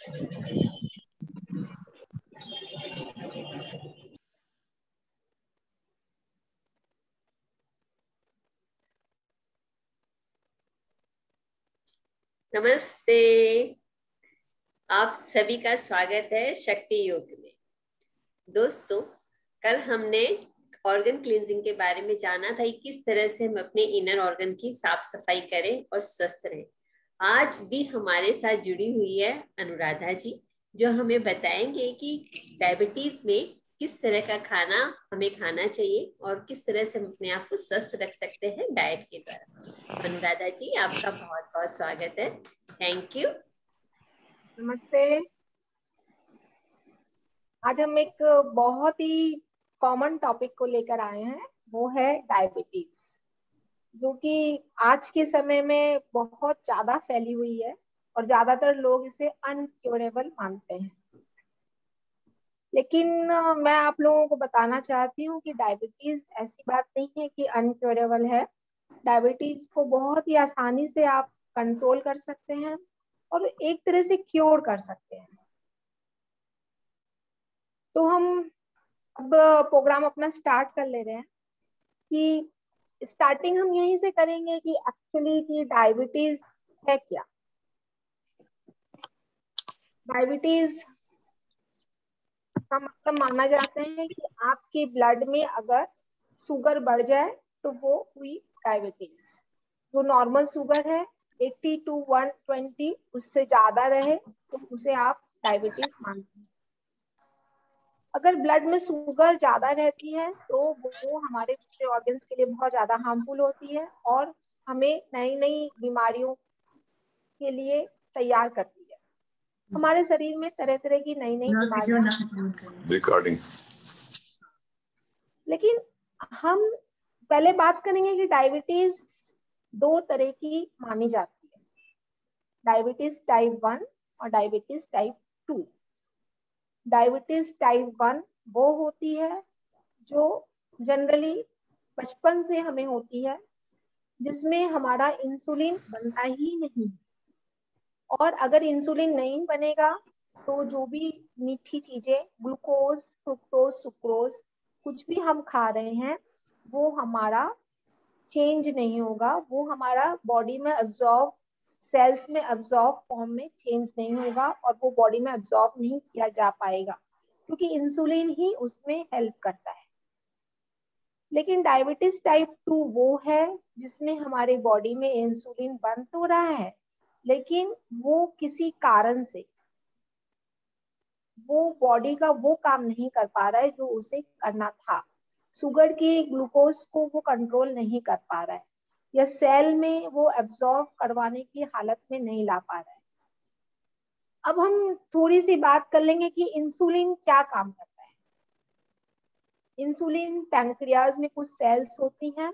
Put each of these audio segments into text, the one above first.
नमस्ते। आप सभी का स्वागत है शक्ति योग में। दोस्तों, कल हमने ऑर्गन क्लींजिंग के बारे में जाना था कि किस तरह से हम अपने इनर ऑर्गन की साफ सफाई करें और स्वस्थ रहें। आज भी हमारे साथ जुड़ी हुई है अनुराधा जी, जो हमें बताएंगे कि डायबिटीज में किस तरह का खाना हमें खाना चाहिए और किस तरह से हम अपने आप को स्वस्थ रख सकते हैं डाइट के द्वारा। अनुराधा जी, आपका बहुत बहुत स्वागत है। Thank you. नमस्ते। आज हम एक बहुत ही कॉमन टॉपिक को लेकर आए हैं, वो है डायबिटीज, जो कि आज के समय में बहुत ज्यादा फैली हुई है और ज्यादातर लोग इसे अनक्योरेबल मानते हैं। लेकिन मैं आप लोगों को बताना चाहती हूँ कि डायबिटीज ऐसी बात नहीं है कि अनक्योरेबल है। डायबिटीज को बहुत ही आसानी से आप कंट्रोल कर सकते हैं और एक तरह से क्योर कर सकते हैं। तो हम अब प्रोग्राम अपना स्टार्ट कर ले रहे हैं कि स्टार्टिंग हम यहीं से करेंगे कि एक्चुअली कि डायबिटीज है क्या। डायबिटीज का मतलब माना जाता है कि आपके ब्लड में अगर शुगर बढ़ जाए तो वो हुई डायबिटीज। जो नॉर्मल शुगर है 80 to 120, उससे ज्यादा रहे तो उसे आप डायबिटीज मानते हैं। अगर ब्लड में शुगर ज्यादा रहती है तो वो हमारे दूसरे ऑर्गन्स के लिए बहुत ज्यादा हार्मफुल होती है और हमें नई नई बीमारियों के लिए तैयार करती है। हमारे शरीर में तरह तरह की नई नई बीमारियां रिकॉर्डिंग। लेकिन हम पहले बात करेंगे कि डायबिटीज दो तरह की मानी जाती है, डायबिटीज टाइप 1 और डायबिटीज टाइप 2। डायबिटीज टाइप 1 वो होती है जो जनरली बचपन से हमें होती है, जिसमें हमारा इंसुलिन बनता ही नहीं, और अगर इंसुलिन नहीं बनेगा तो जो भी मीठी चीजें ग्लूकोज, फ्रुक्टोज, सुक्रोज कुछ भी हम खा रहे हैं वो हमारा चेंज नहीं होगा, वो हमारा बॉडी में अब्जॉर्ब, सेल्स में अब्जॉर्ब फॉर्म में चेंज नहीं होगा और वो बॉडी में अब्जॉर्ब नहीं किया जा पाएगा, क्योंकि इंसुलिन ही उसमें हेल्प करता है। लेकिन डायबिटीज टाइप 2 वो है जिसमें हमारे बॉडी में इंसुलिन बन तो रहा है, लेकिन वो किसी कारण से वो बॉडी का वो काम नहीं कर पा रहा है जो उसे करना था। शुगर की ग्लूकोज को वो कंट्रोल नहीं कर पा रहा है या सेल में वो एब्जॉर्ब करवाने की हालत में नहीं ला पा रहा है। अब हम थोड़ी सी बात कर लेंगे कि इंसुलिन क्या काम करता है। इंसुलिन पैंक्रियाज में कुछ सेल्स होती हैं।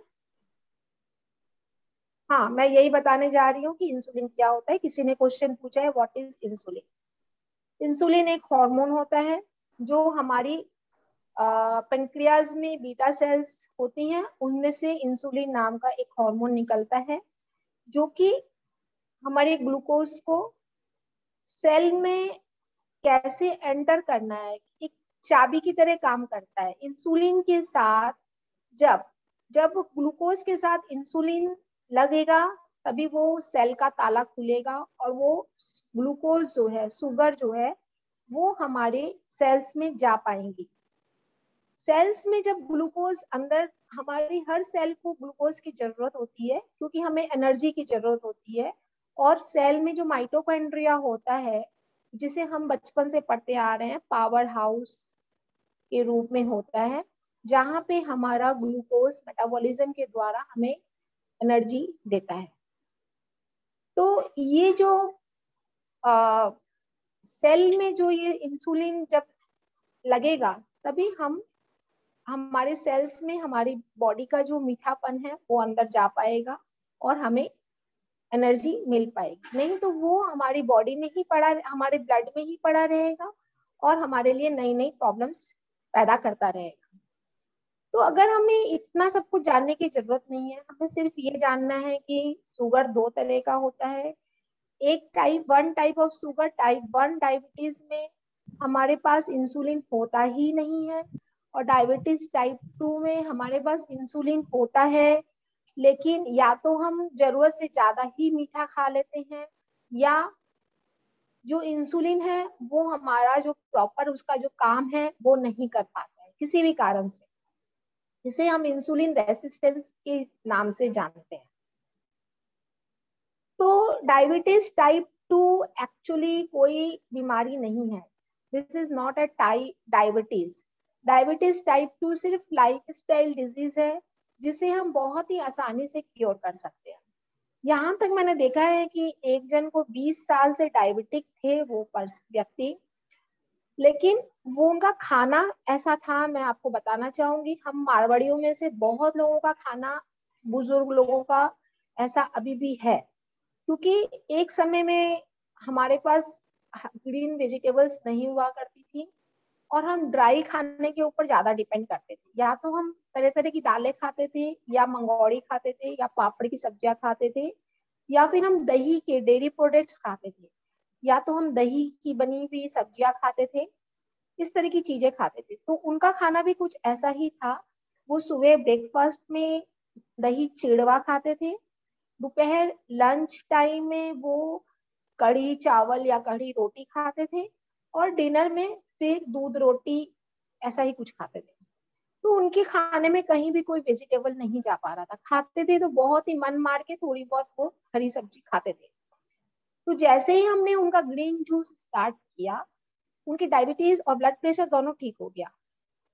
हाँ, मैं यही बताने जा रही हूँ कि इंसुलिन क्या होता है। किसी ने क्वेश्चन पूछा है व्हाट इज इंसुलिन। इंसुलिन एक हार्मोन होता है जो हमारी पेंक्रियाज में बीटा सेल्स होती हैं, उनमें से इंसुलिन नाम का एक हार्मोन निकलता है जो कि हमारे ग्लूकोज को सेल में कैसे एंटर करना है, एक चाबी की तरह काम करता है। इंसुलिन के साथ जब जब ग्लूकोज के साथ इंसुलिन लगेगा तभी वो सेल का ताला खुलेगा और वो ग्लूकोज जो है, शुगर जो है, वो हमारे सेल्स में जा पाएंगी। सेल्स में जब ग्लूकोज अंदर, हमारी हर सेल को ग्लूकोज की जरूरत होती है क्योंकि हमें एनर्जी की जरूरत होती है। और सेल में जो माइटोकॉन्ड्रिया होता है, जिसे हम बचपन से पढ़ते आ रहे हैं, पावर हाउस के रूप में होता है, जहाँ पे हमारा ग्लूकोज मेटाबॉलिज्म के द्वारा हमें एनर्जी देता है। तो ये जो सेल में जो ये इंसुलिन जब लगेगा तभी हम हमारे सेल्स में हमारी बॉडी का जो मीठापन है वो अंदर जा पाएगा और हमें एनर्जी मिल पाएगी। नहीं तो वो हमारी बॉडी में ही पड़ा, हमारे ब्लड में ही पड़ा रहेगा और हमारे लिए नई नई प्रॉब्लम्स पैदा करता रहेगा। तो अगर हमें इतना सब कुछ जानने की जरूरत नहीं है, हमें सिर्फ ये जानना है कि शुगर दो तरह का होता है, एक type 1 type of sugar, type 1 diabetes में हमारे पास इंसुलिन होता ही नहीं है, और डायबिटीज टाइप 2 में हमारे पास इंसुलिन होता है, लेकिन या तो हम जरूरत से ज्यादा ही मीठा खा लेते हैं, या जो इंसुलिन है वो हमारा जो प्रॉपर उसका जो काम है वो नहीं कर पाता है किसी भी कारण से, जिसे हम इंसुलिन रेसिस्टेंस के नाम से जानते हैं। तो डायबिटीज टाइप 2 एक्चुअली कोई बीमारी नहीं है, this is not a diabetes. Diabetes type 2 सिर्फ लाइफस्टाइल डिजीज है, जिसे हम बहुत ही आसानी से क्योर कर सकते हैं। यहाँ तक मैंने देखा है कि एक जन को 20 साल से डायबिटिक थे वो व्यक्ति, लेकिन वो उनका खाना ऐसा था, मैं आपको बताना चाहूंगी, हम मारवाड़ियों में से बहुत लोगों का खाना, बुजुर्ग लोगों का ऐसा अभी भी है, क्योंकि एक समय में हमारे पास ग्रीन वेजिटेबल्स नहीं हुआ करती थी और हम ड्राई खाने के ऊपर ज्यादा डिपेंड करते थे। या तो हम तरह तरह की दालें खाते थे, या मंगोड़ी खाते थे, या पापड़ की सब्जियां खाते थे, या फिर हम दही के डेयरी प्रोडक्ट्स खाते थे, या तो हम दही की बनी हुई सब्जियां खाते थे, इस तरह की चीजें खाते थे। तो उनका खाना भी कुछ ऐसा ही था। वो सुबह ब्रेकफास्ट में दही चिड़वा खाते थे, दोपहर लंच टाइम में वो कढ़ी चावल या कढ़ी रोटी खाते थे, और डिनर में फिर दूध रोटी ऐसा ही कुछ खाते थे। तो उनके खाने में कहीं भी कोई वेजिटेबल नहीं जा पा रहा था, खाते थे तो बहुत ही मन मार के थोड़ी बहुत वो हरी सब्जी खाते थे। तो जैसे ही हमने उनका ग्रीन जूस स्टार्ट किया, उनकी डायबिटीज और ब्लड प्रेशर दोनों ठीक हो गया।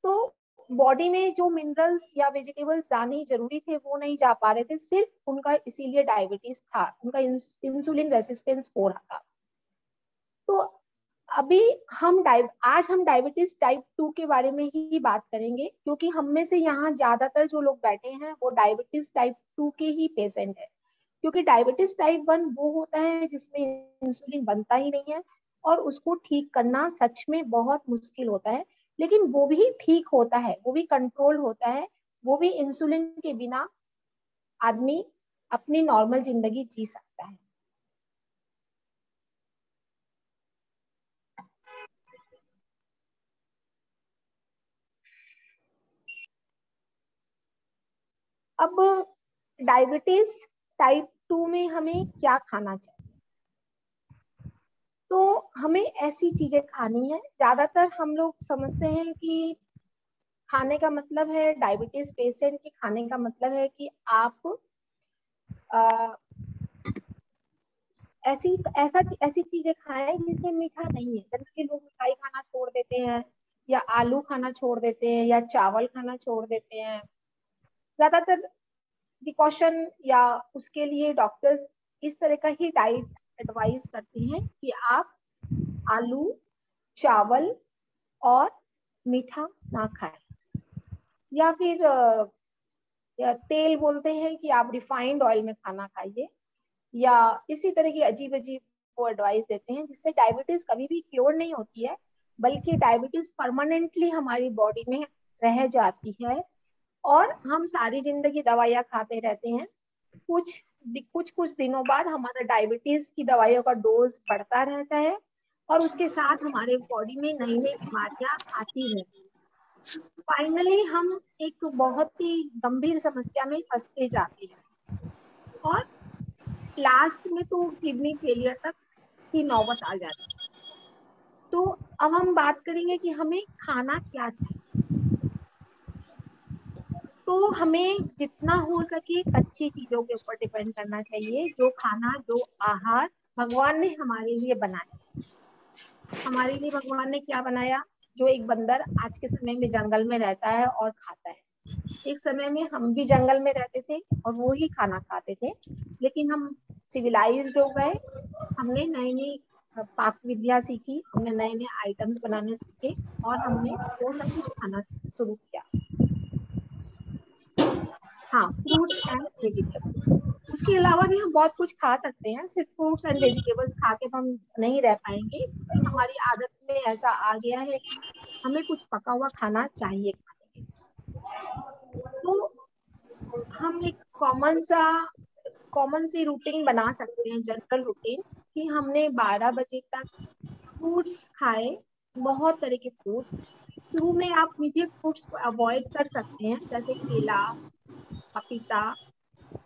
तो बॉडी में जो मिनरल्स या वेजिटेबल्स जाने जरूरी थे वो नहीं जा पा रहे थे, सिर्फ उनका इसीलिए डायबिटीज था, उनका इंसुलिन रेसिस्टेंस हो रहा था। तो अभी आज हम डायबिटीज टाइप 2 के बारे में ही बात करेंगे, क्योंकि हम में से यहाँ ज्यादातर जो लोग बैठे हैं वो डायबिटीज टाइप 2 के ही पेशेंट है। क्योंकि डायबिटीज टाइप 1 वो होता है जिसमें इंसुलिन बनता ही नहीं है, और उसको ठीक करना सच में बहुत मुश्किल होता है, लेकिन वो भी ठीक होता है, वो भी कंट्रोल होता है, वो भी इंसुलिन के बिना आदमी अपनी नॉर्मल जिंदगी जी सकता है। अब डायबिटीज टाइप 2 में हमें क्या खाना चाहिए? तो हमें ऐसी चीजें खानी है, ज्यादातर हम लोग समझते हैं कि खाने का मतलब है, डायबिटीज पेशेंट के खाने का मतलब है कि आप आ, ऐसी चीजें खाएं जिसमें मीठा नहीं है। जनरली लोग मिठाई खाना छोड़ देते हैं, या आलू खाना छोड़ देते हैं, या चावल खाना छोड़ देते हैं। ज्यादातर प्रिकॉशन या उसके लिए डॉक्टर्स इस तरह का ही डाइट एडवाइस करते हैं कि आप आलू, चावल और मीठा ना खाएं, या फिर या तेल बोलते हैं कि आप रिफाइंड ऑयल में खाना खाइए, या इसी तरह की अजीब अजीब वो एडवाइस देते हैं, जिससे डायबिटीज कभी भी क्योर नहीं होती है, बल्कि डायबिटीज परमानेंटली हमारी बॉडी में रह जाती है, और हम सारी जिंदगी दवाइयाँ खाते रहते हैं। कुछ कुछ कुछ दिनों बाद हमारा डायबिटीज की दवाइयों का डोज बढ़ता रहता है, और उसके साथ हमारे बॉडी में नई नई बीमारियां आती रहती हैं। फाइनली हम एक बहुत ही गंभीर समस्या में फंसते जाते हैं, और लास्ट में तो किडनी फेलियर तक की नौबत आ जाती है। तो अब हम बात करेंगे कि हमें खाना क्या चाहिए। तो हमें जितना हो सके कच्ची चीजों के ऊपर डिपेंड करना चाहिए, जो खाना, जो आहार भगवान ने हमारे लिए बनाया। हमारे लिए भगवान ने क्या बनाया? जो एक बंदर आज के समय में जंगल में रहता है और खाता है, एक समय में हम भी जंगल में रहते थे और वो ही खाना खाते थे, लेकिन हम सिविलाइज्ड हो गए, हमने नई नई पाक विद्या सीखी, हमने नए नए आइटम्स बनाने सीखे, और हमने वो सब कुछ खाना शुरू किया। हाँ, फ्रूट्स एंड वेजिटेबल्स, उसके अलावा भी हम बहुत कुछ खा सकते हैं, सिर्फ फ्रूट्स एंड वेजिटेबल्स खा के तो हम नहीं रह पाएंगे, क्योंकि हमारी आदत में ऐसा आ गया है कि हमें कुछ पका हुआ खाना चाहिए खाने के लिए। तो हम एक कॉमन सी रूटीन बना सकते हैं, जनरल रूटीन, कि हमने 12 बजे तक फ्रूट्स खाए, बहुत तरह के फ्रूट्स। शुरू में आप मीठे फ्रूट्स को अवॉइड कर सकते हैं, जैसे केला, पपीता,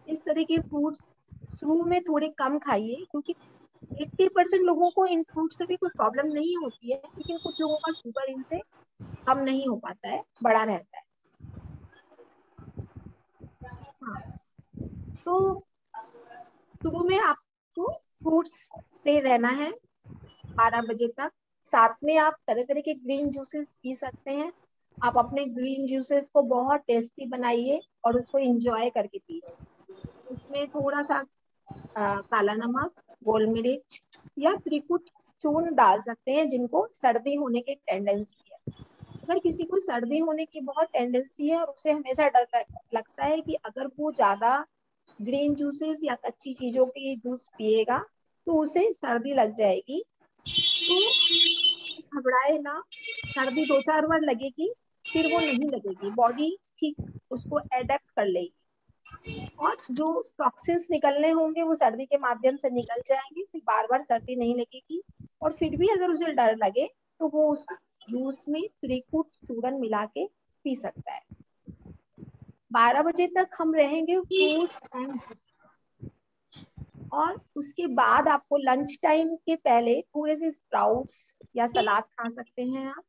इस तरह के फ्रूट्स शुरू में थोड़े कम खाइए, क्योंकि 80% लोगों को इन फ्रूट से भी कोई प्रॉब्लम नहीं होती है, लेकिन कुछ लोगों का शुगर इनसे कम नहीं हो पाता है, बड़ा रहता है। हाँ, तो शुरू में आपको फ्रूट्स पे रहना है 12 बजे तक। साथ में आप तरह तरह के ग्रीन जूसेस पी सकते हैं। आप अपने ग्रीन जूसेस को बहुत टेस्टी बनाइए और उसको एंजॉय करके पीजिए। उसमें थोड़ा सा काला नमक, गोल मिर्च या त्रिकुट चूर्ण डाल सकते हैं, जिनको सर्दी होने की टेंडेंसी है। अगर किसी को सर्दी होने की बहुत टेंडेंसी है और उसे हमेशा डर लगता है कि अगर वो ज्यादा ग्रीन जूसेस या कच्ची चीजों के जूस पिएगा तो उसे सर्दी लग जाएगी, तो घबराए ना। सर्दी 2-4 बार लगेगी, फिर वो नहीं लगेगी, बॉडी ठीक उसको एडेप्ट कर लेगी और जो टॉक्सिन्स निकलने होंगे वो सर्दी के माध्यम से निकल जाएंगे, फिर बार बार सर्दी नहीं लगेगी। और फिर भी अगर उसे डर लगे तो वो उस जूस में त्रिकुट चूर्ण मिला के पी सकता है। 12 बजे तक हम रहेंगे फ्रूट्स एंड जूस, और उसके बाद आपको लंच टाइम के पहले थोड़े से स्प्राउट्स या सलाद खा सकते हैं आप।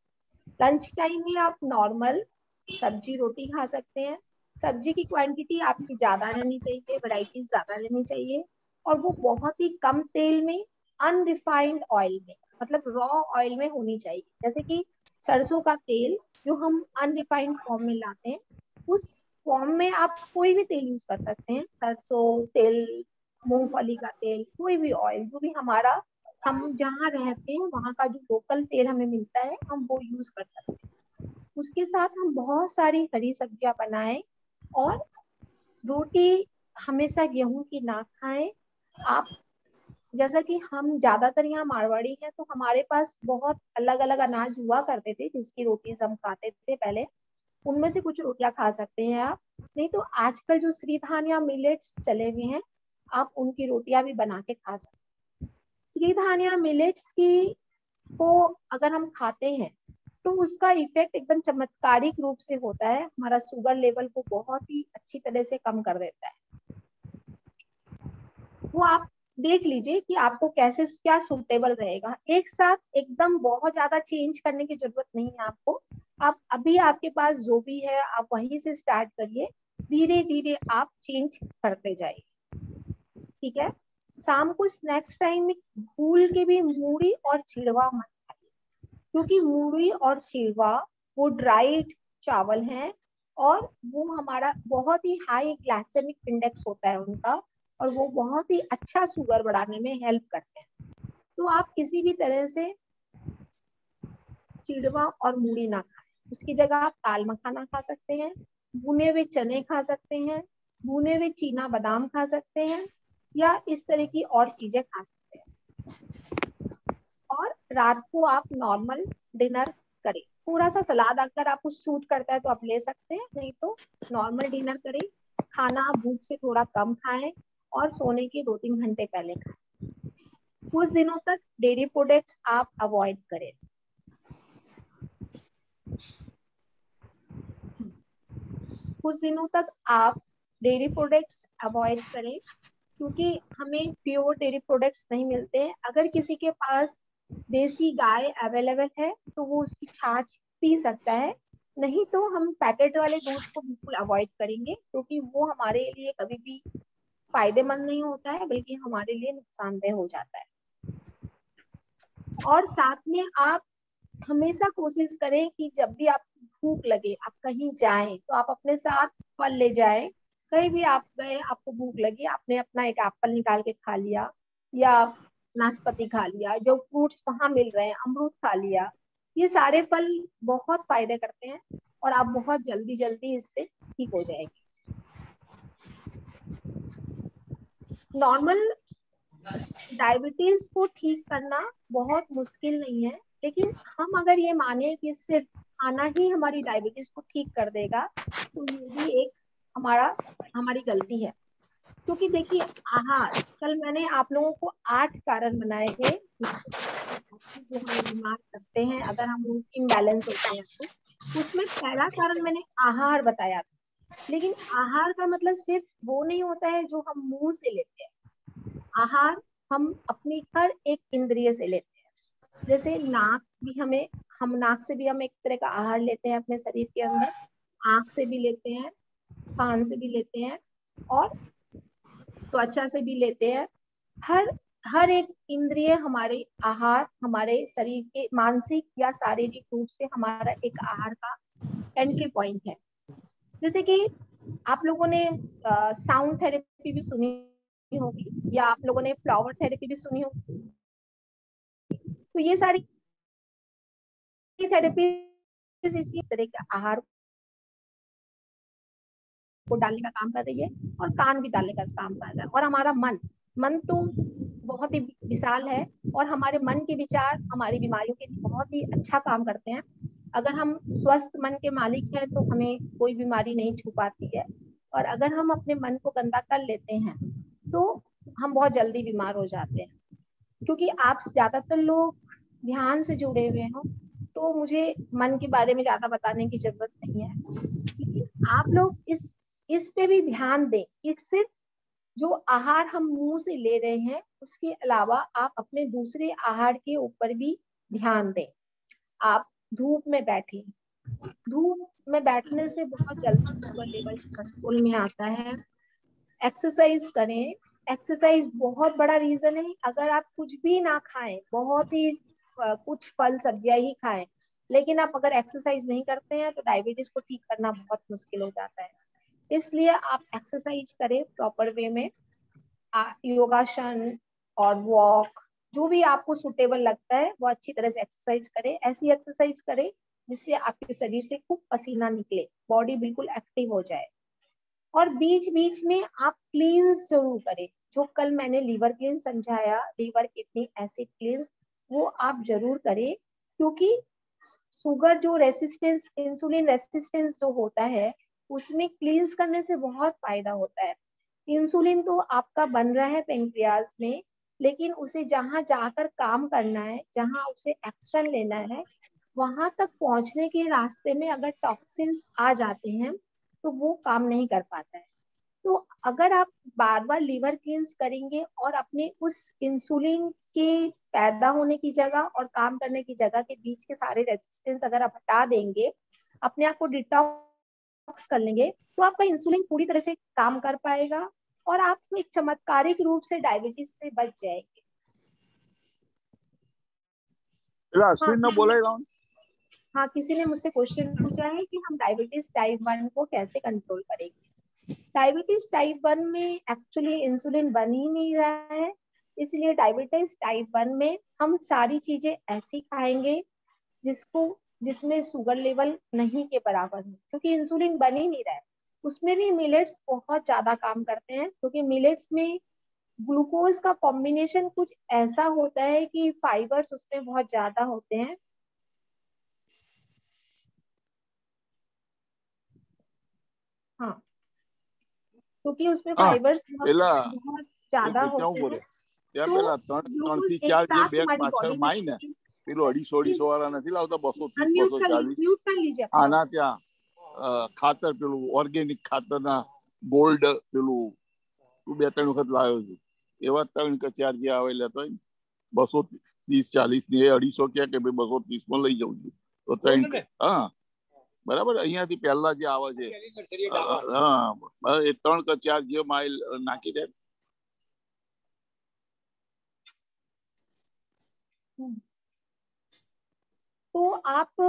लंच टाइम में आप नॉर्मल सब्जी रोटी खा सकते हैं। सब्जी की क्वांटिटी आपकी ज्यादा रहनी चाहिए, वैरायटीज ज्यादा रहनी चाहिए, और वो बहुत ही कम तेल में, अनरिफाइंड ऑयल में, मतलब रॉ ऑयल में होनी चाहिए। जैसे कि सरसों का तेल जो हम अनरिफाइंड फॉर्म में लाते हैं, उस फॉर्म में आप कोई भी तेल यूज कर सकते हैं, सरसों तेल, मूंगफली का तेल, कोई भी ऑयल जो भी हमारा, हम जहाँ रहते हैं वहाँ का जो लोकल तेल हमें मिलता है, हम वो यूज कर सकते हैं। उसके साथ हम बहुत सारी हरी सब्जियां बनाएं, और रोटी हमेशा गेहूं की ना खाएं। आप, जैसा कि हम ज्यादातर यहाँ मारवाड़ी हैं, तो हमारे पास बहुत अलग अलग अनाज हुआ करते थे जिसकी रोटी हम खाते थे पहले, उनमें से कुछ रोटियां खा सकते हैं आप। नहीं तो आजकल जो श्रीधान या मिलेट्स चले हुए हैं, आप उनकी रोटियां भी बना के खा सकते हैं। श्रीधान या मिलेट्स की को अगर हम खाते हैं तो उसका इफेक्ट एकदम चमत्कारिक रूप से होता है, हमारा शुगर लेवल को बहुत ही अच्छी तरह से कम कर देता है। वो आप देख लीजिए कि आपको कैसे क्या सूटेबल रहेगा। एक साथ एकदम बहुत ज्यादा चेंज करने की जरूरत नहीं है आपको। आप अभी आपके पास जो भी है आप वहीं से स्टार्ट करिए, धीरे धीरे आप चेंज करते जाइए, ठीक है। शाम को स्नैक्स टाइम में भूल के भी मूढ़ी और चिड़वा मत खाइए, क्योंकि मूढ़ी और चिड़वा वो ड्राइड चावल हैं, और वो हमारा बहुत ही हाई ग्लाइसेमिक इंडेक्स होता है उनका, और वो बहुत ही अच्छा शुगर बढ़ाने में हेल्प करते हैं। तो आप किसी भी तरह से चिड़वा और मूढ़ी ना खाएं, उसकी जगह आप दाल मखाना खा सकते हैं, भुने हुए चने खा सकते हैं, भुने हुए चीना बादाम खा सकते हैं, या इस तरह की और चीजें खा सकते हैं। और रात को आप नॉर्मल डिनर करें। थोड़ा सा सलाद अगर आपको सूट करता है तो आप ले सकते हैं, नहीं तो नॉर्मल डिनर करें। खाना भूख से थोड़ा कम खाएं, और सोने के 2-3 घंटे पहले खाएं। कुछ दिनों तक डेयरी प्रोडक्ट्स आप अवॉइड करें। कुछ दिनों तक आप डेयरी प्रोडक्ट्स अवॉइड करें, क्योंकि हमें प्योर डेयरी प्रोडक्ट्स नहीं मिलते हैं। अगर किसी के पास देसी गाय अवेलेबल है तो वो उसकी छाछ पी सकता है, नहीं तो हम पैकेट वाले दूध को बिल्कुल अवॉइड करेंगे, क्योंकि वो हमारे लिए कभी भी फायदेमंद नहीं होता है, बल्कि हमारे लिए नुकसानदेह हो जाता है। और साथ में आप हमेशा कोशिश करें कि जब भी आपको भूख लगे, आप कहीं जाएं तो आप अपने साथ फल ले जाएं। कहीं भी आप गए, आपको भूख लगी, आपने अपना एक एप्पल निकाल के खा लिया, या नाशपाती खा लिया, जो फ्रूट्स वहां मिल रहे हैं, अमरूद खा लिया। ये सारे फल बहुत फायदे करते हैं, और आप बहुत जल्दी जल्दी इससे ठीक हो जाएंगे। नॉर्मल डायबिटीज को ठीक करना बहुत मुश्किल नहीं है, लेकिन हम अगर ये माने कि सिर्फ खाना ही हमारी डायबिटीज को ठीक कर देगा, तो ये भी एक हमारी गलती है। क्योंकि देखिए आहार, कल मैंने आप लोगों को 8 कारण बनाए थे जो हमें बीमार करते हैं अगर हम इम्बैलेंस होते हैं तो। उसमें पहला कारण मैंने आहार बताया था। लेकिन आहार का मतलब सिर्फ वो नहीं होता है जो हम मुंह से लेते हैं। आहार हम अपनी हर एक इंद्रिय से लेते हैं। जैसे नाक भी हमें, हम नाक से भी हम एक तरह का आहार लेते हैं अपने शरीर के अंदर, आंख से भी लेते हैं, कान से भी लेते हैं, और त्वचा से भी लेते हैं। हर हर एक इंद्रिय हमारे आहार, हमारे शरीर के मानसिक या शारीरिक रूप से हमारा एक आहार का एंट्री पॉइंट है। जैसे कि आप लोगों ने साउंड थेरेपी भी सुनी होगी, या आप लोगों ने फ्लावर थेरेपी भी सुनी होगी। तो ये सारी थेरेपी इसी तरह के आहार को डालने का काम कर रही है, और कान भी डालने का काम कर रहा है। और हमारा मन, मन तो बहुत ही विशाल है, और हमारे मन के विचार हमारी बीमारियों के लिए बहुत ही अच्छा काम करते हैं। अगर हम स्वस्थ मन के मालिक हैं तो हमें कोई बीमारी नहीं छू पाती है, और अगर हम अपने मन को गंदा कर लेते हैं तो हम बहुत जल्दी बीमार हो जाते हैं। क्योंकि आप ज्यादातर लोग ध्यान से जुड़े हुए हो, तो मुझे मन के बारे में ज्यादा बताने की जरूरत नहीं है। लेकिन आप लोग इस पे भी ध्यान दें कि सिर्फ जो आहार हम मुंह से ले रहे हैं उसके अलावा आप अपने दूसरे आहार के ऊपर भी ध्यान दें। आप धूप में बैठे, धूप में बैठने से बहुत जल्दी शुगर लेवल कंट्रोल में आता है। एक्सरसाइज करें, एक्सरसाइज बहुत बड़ा रीजन है। अगर आप कुछ भी ना खाएं, बहुत ही कुछ फल सब्जियां ही खाएं, लेकिन आप अगर एक्सरसाइज नहीं करते हैं तो डायबिटीज को ठीक करना बहुत मुश्किल हो जाता है। इसलिए आप एक्सरसाइज करें प्रॉपर वे में, योगासन और वॉक, जो भी आपको सुटेबल लगता है वो अच्छी तरह से एक्सरसाइज करें। ऐसी एक्सरसाइज करें जिससे आपके शरीर से खूब पसीना निकले, बॉडी बिल्कुल एक्टिव हो जाए। और बीच बीच में आप क्लींस जरूर करें। जो कल मैंने लीवर क्लींस समझाया, लीवर किडनी एसिड क्लींस, वो आप जरूर करें। क्योंकि शुगर जो रेसिस्टेंस, इंसुलिन रेसिस्टेंस जो होता है, उसमें क्लींस करने से बहुत फायदा होता है। इंसुलिन तो आपका बन रहा है पेंक्रियाज में, लेकिन उसे जहां जाकर काम करना है, जहां उसे एक्शन लेना है, वहां तक पहुंचने के रास्ते में अगर टॉक्सिन्स आ जाते हैं तो वो काम नहीं कर पाता है। तो अगर आप बार बार लीवर क्लींस करेंगे और अपने उस इंसुलिन के पैदा होने की जगह और काम करने की जगह के बीच के सारे रेजिस्टेंस अगर आप हटा देंगे, अपने आप को डिटॉक्स कर लेंगे, तो आपका इंसुलिन पूरी तरह से काम कर पाएगा और आप एक चमत्कारिक रूप से डायबिटीज से बच जाएंगे। हाँ, अश्विन ने बोलेगा। हाँ, किसी ने मुझसे क्वेश्चन पूछा है कि हम डायबिटीज टाइप 1 को कैसे कंट्रोल करेंगे। डायबिटीज टाइप 1 में एक्चुअली इंसुलिन बन ही नहीं रहा है, इसलिए डायबिटीज टाइप 1 में हम सारी चीजें ऐसी खाएंगे जिसमें शुगर लेवल नहीं के बराबर हो, क्योंकि इंसुलिन बन ही नहीं रहा है। उसमें भी मिलेट्स बहुत ज्यादा काम करते हैं, क्योंकि मिलेट्स में ग्लूकोज का कॉम्बिनेशन कुछ ऐसा होता है कि फाइबर्स उसमें बहुत ज्यादा होते हैं। हाँ, क्योंकि उसमें फाइबर्स बहुत ज्यादा होते हैं, तो ग्लूकोज एक साथ हमारी बॉडी में પેલો 250 વાળા નથી લાવતા 230 240 म्यूट कर लीजिए આના ત્યાં ખાતર પેલું ઓર્ગેનિક ખાતરના ગોલ્ડ પેલું તું 2-3 વખત લાવ્યો છું એવા 3 કે 4 જે આવે લેતો 230-40 ની 250 ક્યાં કે 230 માં લઈ જઉં છું તો 3 હા બરાબર અહીંયાથી પહેલા જે આવે છે હા એ 3 કે 4 જે માઇલ નાખી દે। तो आप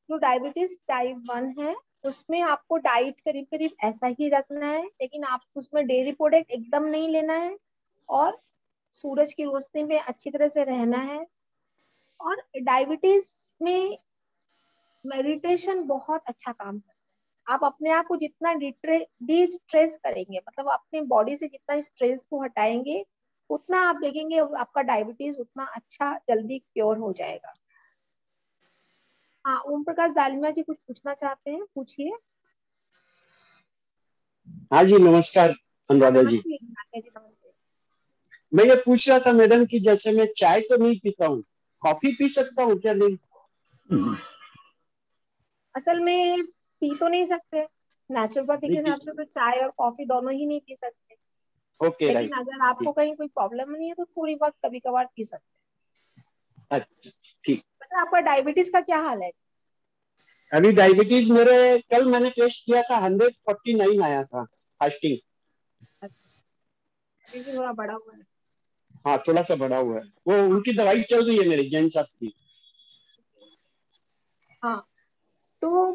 जो डायबिटीज टाइप 1 है उसमें आपको डाइट करीब करीब ऐसा ही रखना है, लेकिन आप उसमें डेयरी प्रोडक्ट एकदम नहीं लेना है, और सूरज की रोशनी में अच्छी तरह से रहना है। और डायबिटीज में मेडिटेशन बहुत अच्छा काम करता है। आप अपने आप को जितना डी स्ट्रेस करेंगे, मतलब अपनी बॉडी से जितना स्ट्रेस को हटाएंगे, उतना आप देखेंगे आपका डायबिटीज उतना अच्छा जल्दी क्योर हो जाएगा। हाँ, ओम प्रकाश दालिमा जी कुछ पूछना चाहते हैं, पूछिए। हाँ जी, नमस्कार अनुराधा जी। नमस्ते जी, नमस्ते। मैं ये पूछ रहा था मैडम कि जैसे मैं चाय तो नहीं पीता हूँ, कॉफी पी सकता हूँ क्या? नहीं? असल में पी तो नहीं सकते, नेचुरोपैथी के नहीं पी हिसाब से तो चाय और कॉफी दोनों ही नहीं पी सकते। ओके, लेकिन राइट। अगर आपको कहीं कोई प्रॉब्लम नहीं है तो थोड़ी बहुत कभी कभार पी सकते अच्छा, ठीक। हैं। वैसे आपका डायबिटीज का क्या हाल है? अभी डायबिटीज मेरे, कल मैंने टेस्ट किया था, 149 आया था फास्टिंग। अच्छा, अभी भी थोड़ा बड़ा हुआ है। हाँ, थोड़ा सा बढ़ा हुआ है। वो उनकी दवाई चल रही है मेरी, जैन साहब की। हाँ, तो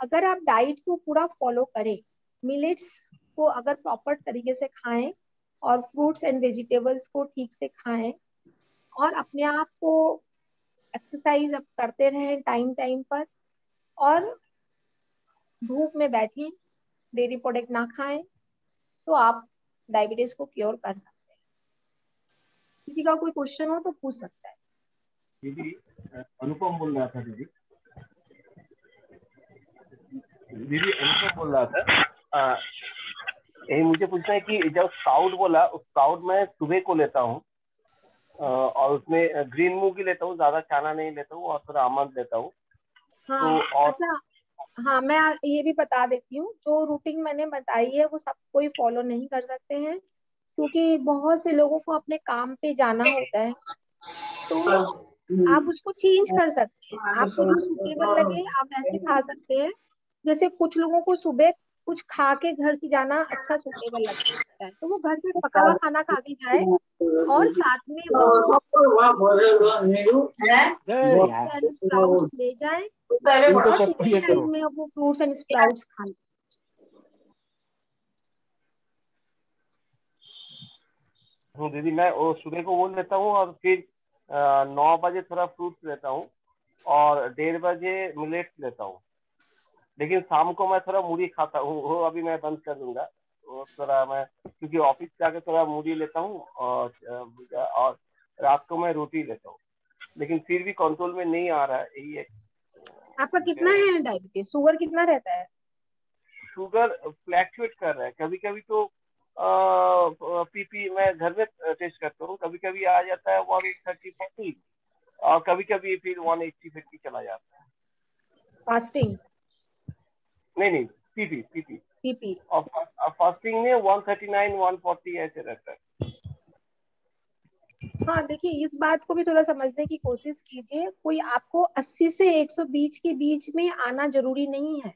अगर आप डाइट को पूरा फॉलो करें, मिलेट्स को अगर प्रॉपर तरीके से खाएं और फ्रूट्स एंड वेजिटेबल्स को ठीक से खाएं और अपने आप को एक्सरसाइज अब करते रहें टाइम टाइम पर, और धूप में बैठें, डेयरी प्रोडक्ट ना खाएं, तो आप डायबिटीज को क्योर कर सकते हैं। किसी का कोई क्वेश्चन हो तो पूछ सकता है। दीदी, अनुपम बोल रहा था। दीदी अनुपम बोल रहा था। यही मुझे पूछना है कि जब स्प्राउट बोला, उस स्प्राउट मैं सुबह को लेता हूँ और उसमें ग्रीन मूंग लेता हूँ, ज्यादा चना नहीं लेता हूँ, और थोड़ा आमंड लेता हूँ। हाँ, तो और अच्छा, हाँ, मैं ये भी बता देती हूँ, जो रूटीन मैंने बताई है वो सब कोई फॉलो नहीं कर सकते हैं, क्योंकि बहुत से लोगों को अपने काम पे जाना होता है। तो आप उसको चेंज कर सकते हैं, आपको जो सुटेबल लगे आप वैसे खा सकते हैं। जैसे कुछ लोगों को सुबह कुछ खा के घर से जाना अच्छा सुटेबल लगता है, तो वो घर से पका हुआ खाना खा के जाए और साथ में वो यार, एंड स्प्राउट्स ले जाए इनको और सबको टिफिन ये करो। टाइम में वो फ्रूट्स एंड स्प्राउट्स खा ले। दीदी, मैं वो सुबह को वो लेता हूँ और फिर 9 बजे थोड़ा फ्रूट्स लेता हूँ और 1:30 बजे मिलेट्स लेता हूँ। लेकिन शाम को मैं थोड़ा मूढ़ी खाता हूँ, वो अभी मैं बंद कर दूंगा। वो थोड़ा मैं, क्योंकि ऑफिस जाके थोड़ा मूढ़ी लेता हूँ और रात को मैं रोटी लेता हूँ, लेकिन फिर भी कंट्रोल में नहीं आ रहा है। यही है। आपका कितना है डायबिटीज, शुगर कितना रहता है? शुगर फ्लैक्चुएट कर रहा है, कभी कभी तो पीपी मैं घर में टेस्ट करता हूँ, कभी कभी आ जाता है 130-140 और कभी कभी फिर 180-150 चला जाता है। फास्टिंग? नहीं नहीं, पीपी पीपी पीपी? और फास्टिंग में 139-140 ऐसे रहता है। हाँ, देखिए, इस बात को भी थोड़ा समझने की कोशिश कीजिए, कोई आपको 80 से 120 के बीच में आना जरूरी नहीं है।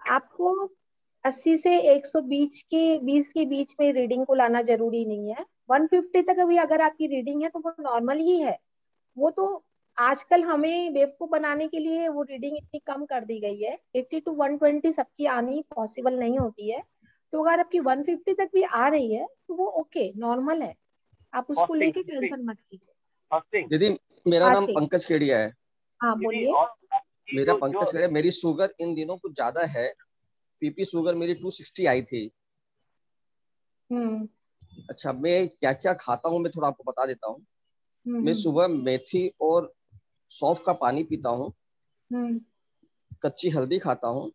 आपको 80 से 120 के बीच में रीडिंग को लाना जरूरी नहीं है। 150 तक अभी अगर आपकी रीडिंग है तो वो नॉर्मल ही है। वो तो आजकल हमें बेवकूफ बनाने के लिए वो रीडिंग इतनी कम कर दी गई है। 80 to 120 सबकी आनी पॉसिबल नहीं होती है। तो अगर आपकी 150 तक भी आ रही है तो वो ओके, नॉर्मल है, आप उसको फास्टिंग लेके टेंशन मत कीजिए। फास्टिंग दीदी, मेरा नाम फास्टिंग? पंकज केडिया है। हाँ, दीदी, बोलिए। और मेरा जो पंकज केडिया, मेरी शुगर इन दिनों कुछ ज्यादा है। पीपी शुगर मेरी 260 आई थी। हम्म। अच्छा, मैं क्या क्या खाता हूँ मैं थोड़ा आपको बता देता हूँ। मैं हम्म। सुबह मेथी और सौंफ का पानी पीता हूँ, हम्म। कच्ची हल्दी खाता हूँ,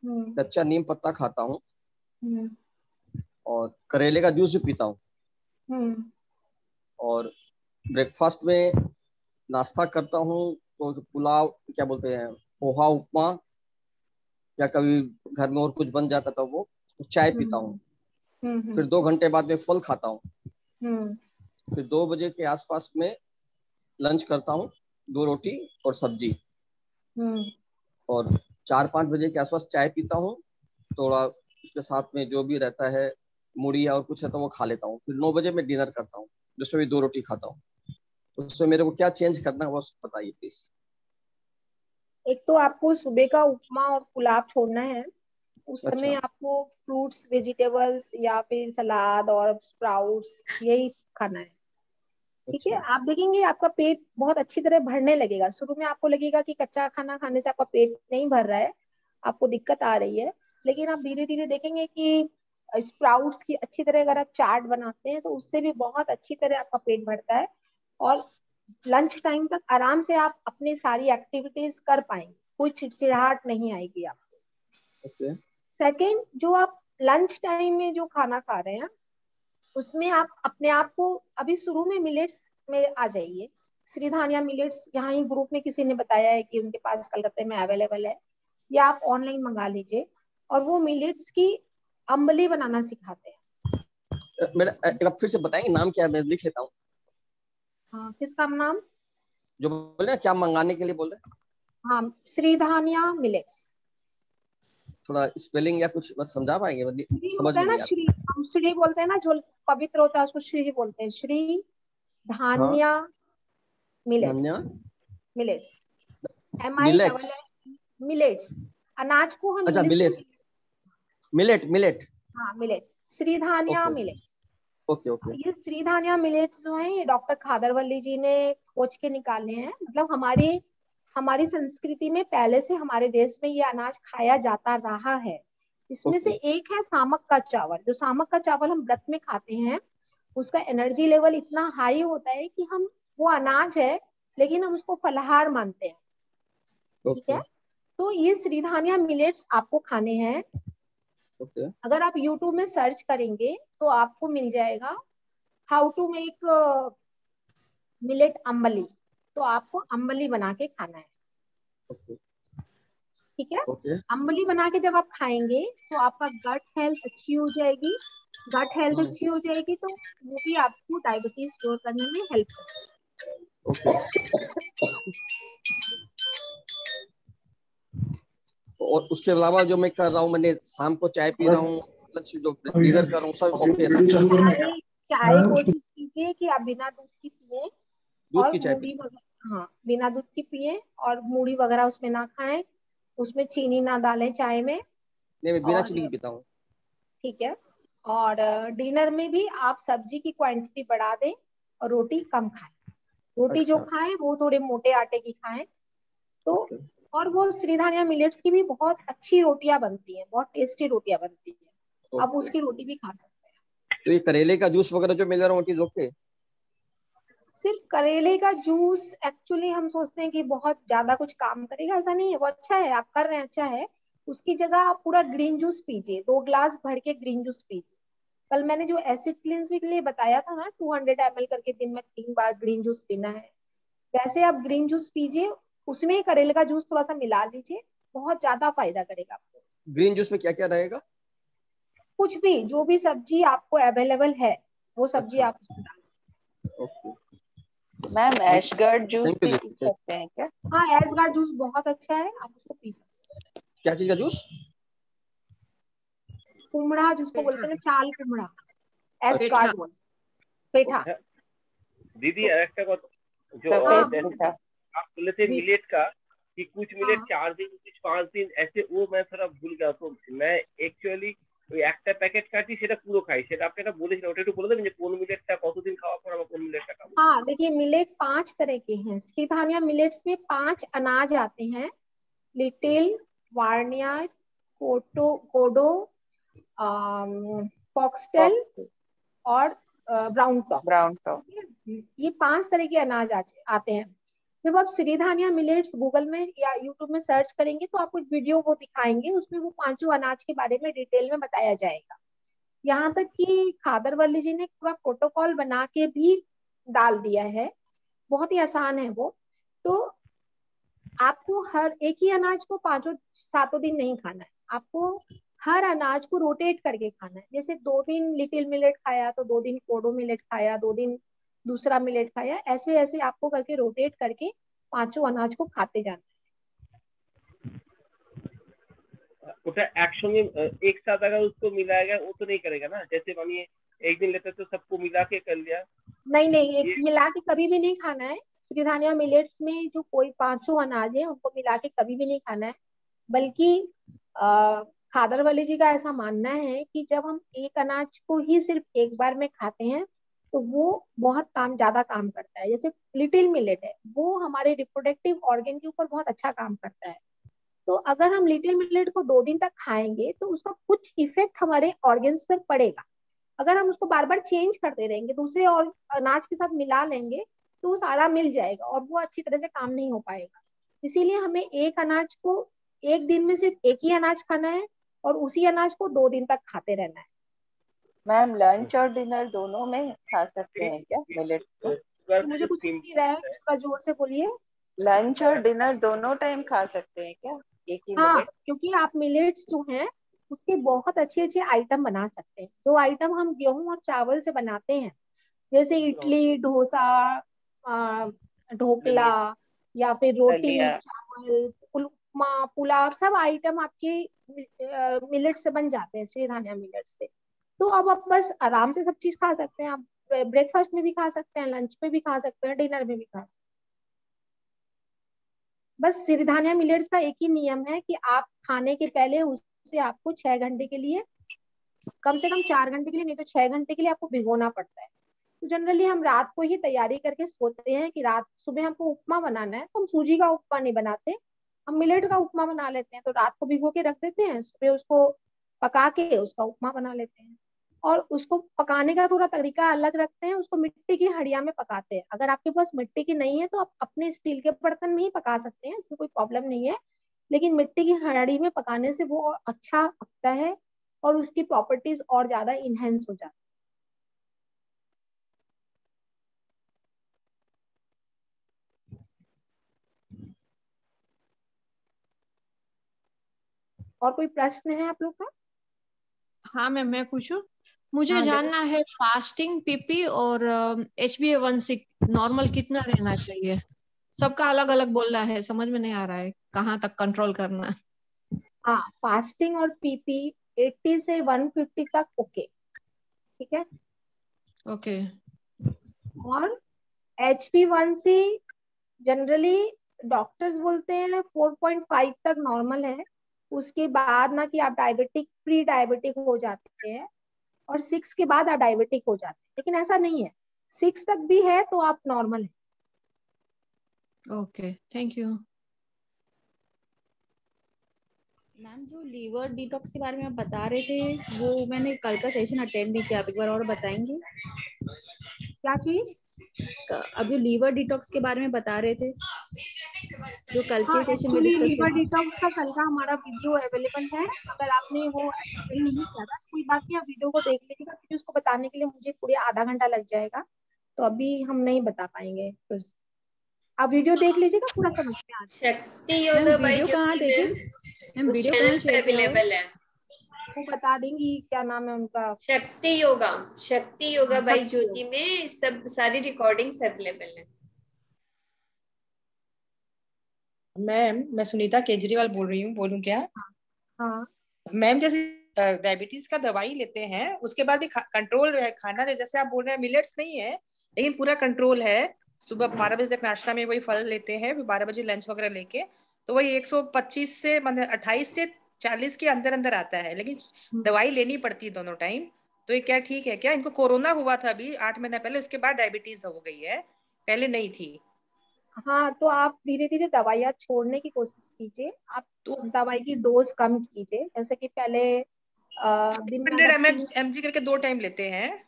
हम्म। कच्चा नीम पत्ता खाता हूँ हम्म। और करेले का जूस भी पीता हूँ। हम्म। और ब्रेकफास्ट में नाश्ता करता हूँ तो पुलाव, क्या बोलते हैं, पोहा उपमा, या कभी घर में और कुछ बन जाता तो वो, चाय पीता हूँ। हम्म। फिर 2 घंटे बाद में फल खाता हूँ। हम्म। फिर 2 बजे के आसपास में लंच करता हूँ, 2 रोटी और सब्जी। हम्म। और 4-5 बजे के आसपास चाय पीता हूँ, थोड़ा उसके साथ में जो भी रहता है मुड़ी या और कुछ है तो वो खा लेता हूँ। फिर 9 बजे मैं डिनर करता हूँ, जिसमें भी 2 रोटी खाता हूँ। तो उसमें मेरे को क्या चेंज करना है वो बताइए प्लीज। एक तो आपको सुबह का उपमा और पुलाव छोड़ना है। उस समय अच्छा। आपको फ्रूट्स, वेजिटेबल्स या फिर सलाद और स्प्राउट्स यही खाना है। ठीक है, अच्छा। आप देखेंगे आपका पेट बहुत अच्छी तरह भरने लगेगा। शुरू में आपको लगेगा कि कच्चा खाना खाने से आपका पेट नहीं भर रहा है, आपको दिक्कत आ रही है, लेकिन आप धीरे धीरे देखेंगे कि स्प्राउट्स की अच्छी तरह अगर आप चाट बनाते हैं तो उससे भी बहुत अच्छी तरह आपका पेट भरता है और लंच टाइम तक आराम से आप अपनी सारी एक्टिविटीज कर पाएंगे, कोई चिड़चिड़ाहट नहीं आएगी आपको। ओके। सेकंड, जो आप लंच टाइम में जो खाना खा रहे हैं उसमें आप अपने आप को अभी शुरू में मिलेट्स में आ जाइए। श्रीधानिया मिलेट्स यहाँ ही ग्रुप में किसी ने बताया है कि उनके पास कलकत्ते में अवेलेबल है, या आप ऑनलाइन मंगा लीजिए। और वो मिलेट्स की अम्बली बनाना सिखाते हैं। मेरा एक बार फिर से बताएंगे नाम क्या है, मैं लिख लेता हूँ। हाँ, किसका नाम? जो बोले क्या मंगाने के लिए बोल रहे हैं? हाँ, श्रीधानिया मिलेट्स। थोड़ा स्पेलिंग या कुछ बस समझा पाएंगे? श्री समझ होता है में ना, नहीं श्री, हम श्री बोलते हैं ना, जो पवित्र होता है उसको श्री बोलते हैं। श्री आता। हाँ, धान्या मिलेट्स। धन्या मिलेट्स, मिलेट्स। मिलेट्स। अनाज को हम अच्छा, इंग्लिश मिलेट्स, में, मिलेट मिलेट। हाँ मिलेट, श्रीधानिया ओके मिलेट्स। Okay okay. ये श्रीधानिया मिलेट्स जो है ये डॉक्टर खादरवल्ली जी ने खोज के निकाले हैं। मतलब हमारी हमारी संस्कृति में पहले से हमारे देश में ये अनाज खाया जाता रहा है। इसमें से ओके एक है सामक का चावल। जो सामक का चावल हम व्रत में खाते हैं, उसका एनर्जी लेवल इतना हाई होता है कि हम, वो अनाज है लेकिन हम उसको फलाहार मानते हैं। ठीक ओके है, तो ये श्रीधानिया मिलेट्स आपको खाने हैं। ओके। अगर आप YouTube में सर्च करेंगे तो आपको मिल जाएगा हाउ टू मेक मिलेट अम्बली। तो आपको अम्बली बना के खाना है। ओके ठीक है, ओके। अम्बली बना के जब आप खाएंगे तो आपका गट हेल्थ अच्छी हो जाएगी। गट हेल्थ अच्छी हो जाएगी तो वो भी आपको डायबिटीज क्योर करने में हेल्प ओके। और उसके अलावा जो मैं कर रहा हूँ, मैंने शाम को चाय पी रहा हूँ, लंच जो डिनर कर रहा हूँ, सब ओके है सब? करेगी। चाय कोशिश कीजिए कि आप बिना दूध की पिए दूध और की चाय मूढ़ी पीता वगैरह, हाँ बिना दूध की पिए और मूढ़ी वगैरह उसमें ना खाएं, उसमें चीनी ना डालें चाय में। हूँ? नहीं, मैं बिना और चीनी की पीता हूँ। ठीक है, और डिनर में भी आप सब्जी की क्वांटिटी बढ़ा दें और रोटी कम खाएं। रोटी जो अच्छा। खाएं वो थोड़े मोटे आटे की खाएं। तो ओके और वो श्रीधानिया मिलेट्स की भी बहुत अच्छी रोटियां बनती हैं, बहुत टेस्टी रोटियां बनती हैं। आप ओके। उसकी रोटी भी खा सकते हैं। तो ये करेले का जूस वगैरह जो मिल रहा है, इट इज ओके? सिर्फ करेले का जूस एक्चुअली हम सोचते हैं कि बहुत ज्यादा कुछ काम करेगा, ऐसा नहीं है। वो अच्छा है, आप कर रहे हैं, अच्छा है। उसकी जगह आप पूरा ग्रीन जूस पीजिए, 2 ग्लास भर के ग्रीन जूस पीजिए। कल मैंने जो एसिड क्लिनजिंग के लिए बताया था ना, 200 ml करके दिन में 3 बार ग्रीन जूस पीना है, वैसे आप ग्रीन जूस पीजिए। उसमें करेले का जूस थोड़ा सा मिला लीजिए, बहुत ज्यादा फायदा करेगा आपको। ग्रीन जूस में क्या क्या रहेगा? कुछ भी, जो भी सब्जी आपको अवेलेबल है वो सब्जी अच्छा। आप उसमें डाल सकते okay. Ma'am ash gourd juice thank you भी पी दीदी। सकते हैं क्या? हैं। हाँ, एसगार्ड जूस बहुत अच्छा है, आप उसको पी सकते क्या चीज का जूस? हैं। कुमड़ा जिसको बोलते हैं ना, चाल कुमड़ा, पेठा। एसगार्ड वन, पेठा। दीदी तो একটা কথা, जो सफेद जैसे मीठा। आप बोले थे जी। मिलेट का कि कुछ मिलेट हाँ 4 दिन कुछ 5 दिन ऐसे, वो मैं थोड़ा भूल गया। तो मैं एक्चुअली ওই একটা প্যাকেট কাটি সেটা পুরো খাই, সেটা আপনি একটা বলেছিলেন, ওটা একটু বলে দেবেন যে কোন মিলেটটা কতদিন খাওয়ার পর আবার কোন मिलेटটা খাবো? हाँ, देखिए मिलेट 5 तरह के हैं। श्रीधानिया मिलेट्स में 5 अनाज आते हैं। लिटिल, वार्नियार्ड, कोडो, फॉक्सटेल और ब्राउन टॉप। Brown top. ये 5 तरह के अनाज आते हैं। जब आप श्रीधानिया मिलेट्स गूगल में या यूट्यूब में सर्च करेंगे तो आपको वीडियो वो दिखाएंगे, उसमें वो 5 अनाज के बारे में डिटेल में बताया जाएगा। यहाँ तक कि खादरवल्ली जी ने पूरा प्रोटोकॉल बना के भी डाल दिया है, बहुत ही आसान है वो। तो आपको हर एक ही अनाज को 5-7 दिन नहीं खाना है, आपको हर अनाज को रोटेट करके खाना है। जैसे 2 दिन लिटिल मिलेट खाया तो 2 दिन कोडो मिलेट खाया, 2 दिन दूसरा मिलेट खाया, ऐसे ऐसे आपको करके रोटेट करके 5 अनाज को खाते जाना है। ওটা একসঙ্গে एक साथ अगर उसको मिलाएगा वो तो नहीं करेगा ना, जैसे मानिए एक दिन लेते तो सबको मिला के कर लिया। नहीं नहीं, एक मिला के कभी भी नहीं खाना है। श्रीधानिया मिलेट्स में जो कोई 5 अनाज है उनको मिला के कभी भी नहीं खाना है। बल्कि खादरवल्ली जी का ऐसा मानना है कि जब हम एक अनाज को ही सिर्फ एक बार में खाते हैं तो वो बहुत ज्यादा काम करता है। जैसे लिटिल मिलेट है, वो हमारे रिप्रोडक्टिव ऑर्गन के ऊपर बहुत अच्छा काम करता है। तो अगर हम लिटिल मिलेट को 2 दिन तक खाएंगे तो उसका कुछ इफेक्ट हमारे ऑर्गन्स पर पड़ेगा। अगर हम उसको बार बार चेंज करते रहेंगे, दूसरे और अनाज के साथ मिला लेंगे, तो वो सारा मिल जाएगा और वो अच्छी तरह से काम नहीं हो पाएगा। इसीलिए हमें एक अनाज को एक दिन में सिर्फ एक ही अनाज खाना है और उसी अनाज को 2 दिन तक खाते रहना है। मैम लंच और डिनर दोनों में खा सकते हैं क्या मिलेट को? तो मुझे कुछ सुन नहीं रहा है, थोड़ा जोर से बोलिए। लंच और डिनर दोनों टाइम खा सकते हैं क्या एक ही हाँ, मिलेट? क्योंकि आप मिलेट्स जो हैं उसके बहुत अच्छे अच्छे आइटम बना सकते हैं। जो आइटम हम गेहूं और चावल से बनाते हैं, जैसे इडली, डोसा, ढोकला, या फिर रोटी, दलिया। चावल, उपमा, पुलाव, सब आइटम आपके मिलेट से बन जाते हैं, सिरधानिया मिलेट से। तो अब आप बस आराम से सब चीज खा सकते हैं। आप ब्रेकफास्ट में भी खा सकते हैं, लंच में भी खा सकते हैं, डिनर में भी खा सकते हैं। बस सिरधानिया मिलेट्स का एक ही नियम है कि आप खाने के पहले उसे आपको 6 घंटे के लिए, कम से कम 4 घंटे के लिए, नहीं तो 6 घंटे के लिए आपको भिगोना पड़ता है। तो जनरली हम रात को ही तैयारी करके सोते हैं कि रात सुबह हमको उपमा बनाना है, तो हम सूजी का उपमा नहीं बनाते, हम मिलेट का उपमा बना लेते हैं। तो रात को भिगो के रख देते हैं, सुबह उसको पका के उसका उपमा बना लेते हैं। और उसको पकाने का थोड़ा तरीका अलग रखते हैं, उसको मिट्टी की हड़िया में पकाते हैं। अगर आपके पास मिट्टी की नहीं है तो आप अपने स्टील के बर्तन में ही पका सकते हैं, इसमें कोई प्रॉब्लम नहीं है। लेकिन मिट्टी की हड़ी में पकाने से वो अच्छा पकता है और उसकी प्रॉपर्टीज और ज्यादा इनहेंस हो जाती है। और कोई प्रश्न है आप लोग का? हाँ मैम, मैं पूछूं? मुझे हाँ, जरूर। जानना है फास्टिंग पीपी और HbA1c नॉर्मल कितना रहना चाहिए? सबका अलग अलग बोल रहा है, समझ में नहीं आ रहा है कहाँ तक कंट्रोल करना। हाँ, फास्टिंग और पीपी 80 से 150 तक ओके, ठीक है। ओके। और HbA1c जनरली डॉक्टर्स बोलते हैं 4.5 तक नॉर्मल है। उसके बाद ना कि आप डायबिटिक, प्री डायबिटिक हो जाते हैं, और 6 के बाद आप डायबिटिक हो जाते हैं, लेकिन ऐसा नहीं है, 6 तक भी है तो आप नॉर्मल है। Okay, thank you. मैम जो लीवर डिटॉक्स के बारे में आप बता रहे थे, वो मैंने कल का सेशन अटेंड नहीं किया, आप एक बार और बताएंगे? क्या चीज? अब जो लीवर डिटॉक्स के बारे में बता रहे थे, जो कल हाँ, के सेशन में एक्चुअली डिस्कस लीवर किया। डिटॉक्स का कल का हमारा वीडियो अवेलेबल है। अगर आपने वो अटेंड नहीं किया था कोई बात नहीं, आप वीडियो को देख लीजिएगा, क्योंकि उसको बताने के लिए मुझे पूरे आधा घंटा लग जाएगा, तो अभी हम नहीं बता पाएंगे। फिर से आप वीडियो देख लीजिएगा, पूरा समझ में आ जाएगा। शक्ति मैम योगा बाई वीडियो कहाँ ज्योति देखें? मैम मैम उस वीडियो चैनल कहाँ पे शेयर किया हुआ है? अवेलेबल है। वो बता देंगी क्या नाम है उनका। शक्ति योगा, शक्ति योगा हाँ, बाई शक्ति ज्योति योग। में सब सारी रिकॉर्डिंग्स अवेलेबल है। मैम मैं सुनीता केजरीवाल बोल रही हूँ, बोलूँ क्या? हाँ, मैम जैसे डायबिटीज का दवाई लेते हैं उसके बाद भी कंट्रोल है खाना, जैसे आप बोल रहे हैं मिलेट्स नहीं है लेकिन पूरा कंट्रोल है। सुबह 12 बजे तक नाश्ता में वही फल लेते हैं, फिर 12 बजे लंच वगैरह लेके, तो वही 125 से मतलब 28 से 40 के अंदर अंदर आता है, लेकिन दवाई लेनी पड़ती है दोनों टाइम। तो ये क्या ठीक है क्या? इनको कोरोना हुआ था अभी 8 महीना पहले, उसके बाद डायबिटीज हो गई है, पहले नहीं थी। हाँ, तो आप धीरे धीरे दवाइयाँ छोड़ने की कोशिश कीजिए। आप तो दवाई की डोज कम कीजिए, जैसे कि पहले दिन में 100 अगर 3। mg करके 2 टाइम लेते हैं।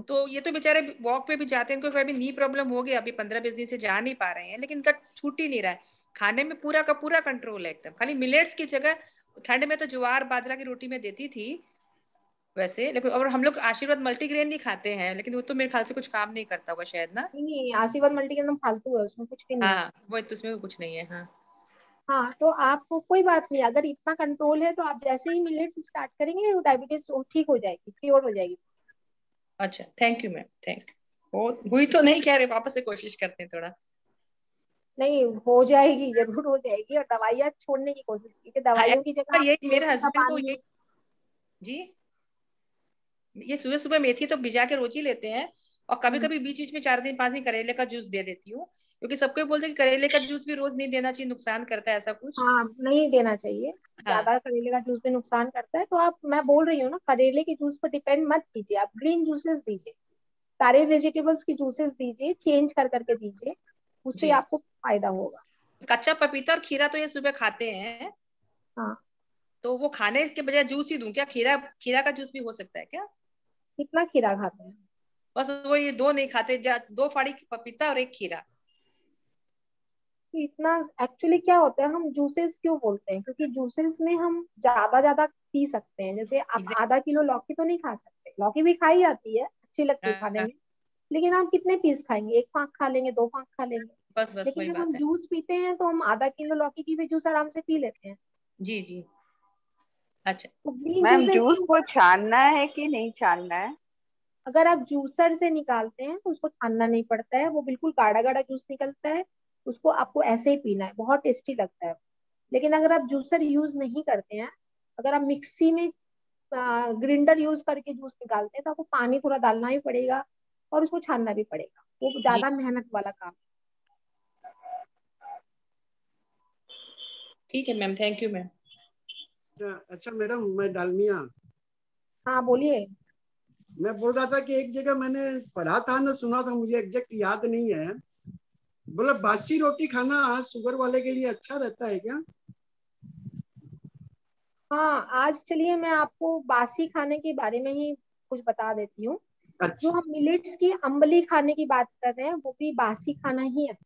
तो ये तो बेचारे वॉक पे भी जाते हैं, इनको अभी नी प्रॉब्लम हो गया, अभी 15-20 दिन से जा नहीं पा रहे हैं, लेकिन इनका छूट ही नहीं रहा है। खाने में पूरा का पूरा कंट्रोल है एकदम। खाली मिलेट्स की जगह ठंड में तो ज्वार बाजरा की रोटी में देती थी वैसे, लेकिन और हम लोग आशीर्वाद मल्टीग्रेन नहीं खाते हैं, लेकिन वो तो मेरे ख्याल से कुछ काम नहीं करता होगा शायद ना। नहीं, आशीर्वाद मल्टी एकदम फालतू है, उसमें कुछ भी नहीं है। हाँ वो तो उसमें कुछ नहीं है। हाँ हाँ, तो आपको कोई बात नहीं, अगर इतना कंट्रोल है तो आप जैसे ही मिलेट्स स्टार्ट करेंगे डायबिटीज ठीक हो जाएगी, क्योर हो जाएगी। अच्छा, thank you ma'am, thank you. हुई तो नहीं कह रहे, वापस से कोशिश करते हैं थोड़ा। नहीं, हो जाएगी, जरूर हो जाएगी। और दवाइयाँ छोड़ने की कोशिश कीजिए, हाँ दवाइयों की जगह आप यही मेरे मेथी का हस्बैंड को पानी। ये जी, ये सुबह सुबह मेथी तो भिजा के रोज ही लेते हैं, और कभी कभी बीच बीच में 4 दिन 5 दिन करेले का जूस दे देती हूँ, क्योंकि सबको बोलते हैं कि करेले का जूस भी रोज नहीं देना चाहिए, नुकसान करता है ऐसा कुछ। हाँ, नहीं देना चाहिए, हाँ ज्यादा करेले का जूस भी नुकसान करता है। तो आप, मैं बोल रही हूँ ना, करेले के जूस पर डिपेंड मत कीजिए, आप ग्रीन जूसेस दीजिए, सारे वेजिटेबल्स की जूसेस दीजिए, चेंज कर करके दीजिए, उससे जी। आपको फायदा होगा। कच्चा पपीता और खीरा तो ये सुबह खाते हैं, हाँ, तो वो खाने के बजाय जूस ही दूं क्या? खीरा, खीरा का जूस भी हो सकता है क्या? कितना खीरा खाते हैं? बस वो ये 2 नहीं खाते, 2 फाड़ी पपीता और 1 खीरा। तो इतना एक्चुअली क्या होता है, हम जूसेस क्यों बोलते हैं, क्योंकि जूसेस में हम ज्यादा पी सकते हैं। जैसे आप आधा किलो लौकी तो नहीं खा सकते, लौकी भी खाई जाती है, अच्छी लगती है खाने में, लेकिन आप कितने पीस खाएंगे, 1 फाँक खा लेंगे, 2 फाँक खा लेंगे। बस लेकिन वही जब बात हम है। जूस पीते हैं तो हम आधा किलो लौकी की भी जूस आराम से पी लेते हैं। जी जी, अच्छा। तो ग्रीन मैम जूसेस जूस को छानना है कि नहीं छानना है? अगर आप जूसर से निकालते हैं तो उसको छानना नहीं पड़ता है, वो बिल्कुल गाढ़ा गाढ़ा जूस निकलता है, उसको आपको ऐसे ही पीना है, बहुत टेस्टी लगता है। लेकिन अगर आप जूसर यूज नहीं करते हैं, अगर आप मिक्सी में ग्राइंडर यूज करके जूस निकालते हैं, तो आपको पानी थोड़ा डालना ही पड़ेगा और उसको छानना भी पड़ेगा, वो जी ज्यादा मेहनत वाला काम। ठीक है मैम, थैंक यू मैम। अच्छा मैडम, मैं डालमिया, हाँ बोलिए। मैं बोल रहा था कि एक जगह मैंने पढ़ा था ना, सुना था, मुझे एग्जैक्ट याद नहीं है, बोला बासी रोटी खाना शुगर वाले के लिए अच्छा रहता है क्या? हाँ, आज चलिए मैं आपको बासी खाने के बारे में ही कुछ बता देती हूँ। जो अच्छा हम मिलेट्स की अम्बली खाने की बात कर रहे हैं, वो भी बासी खाना ही है।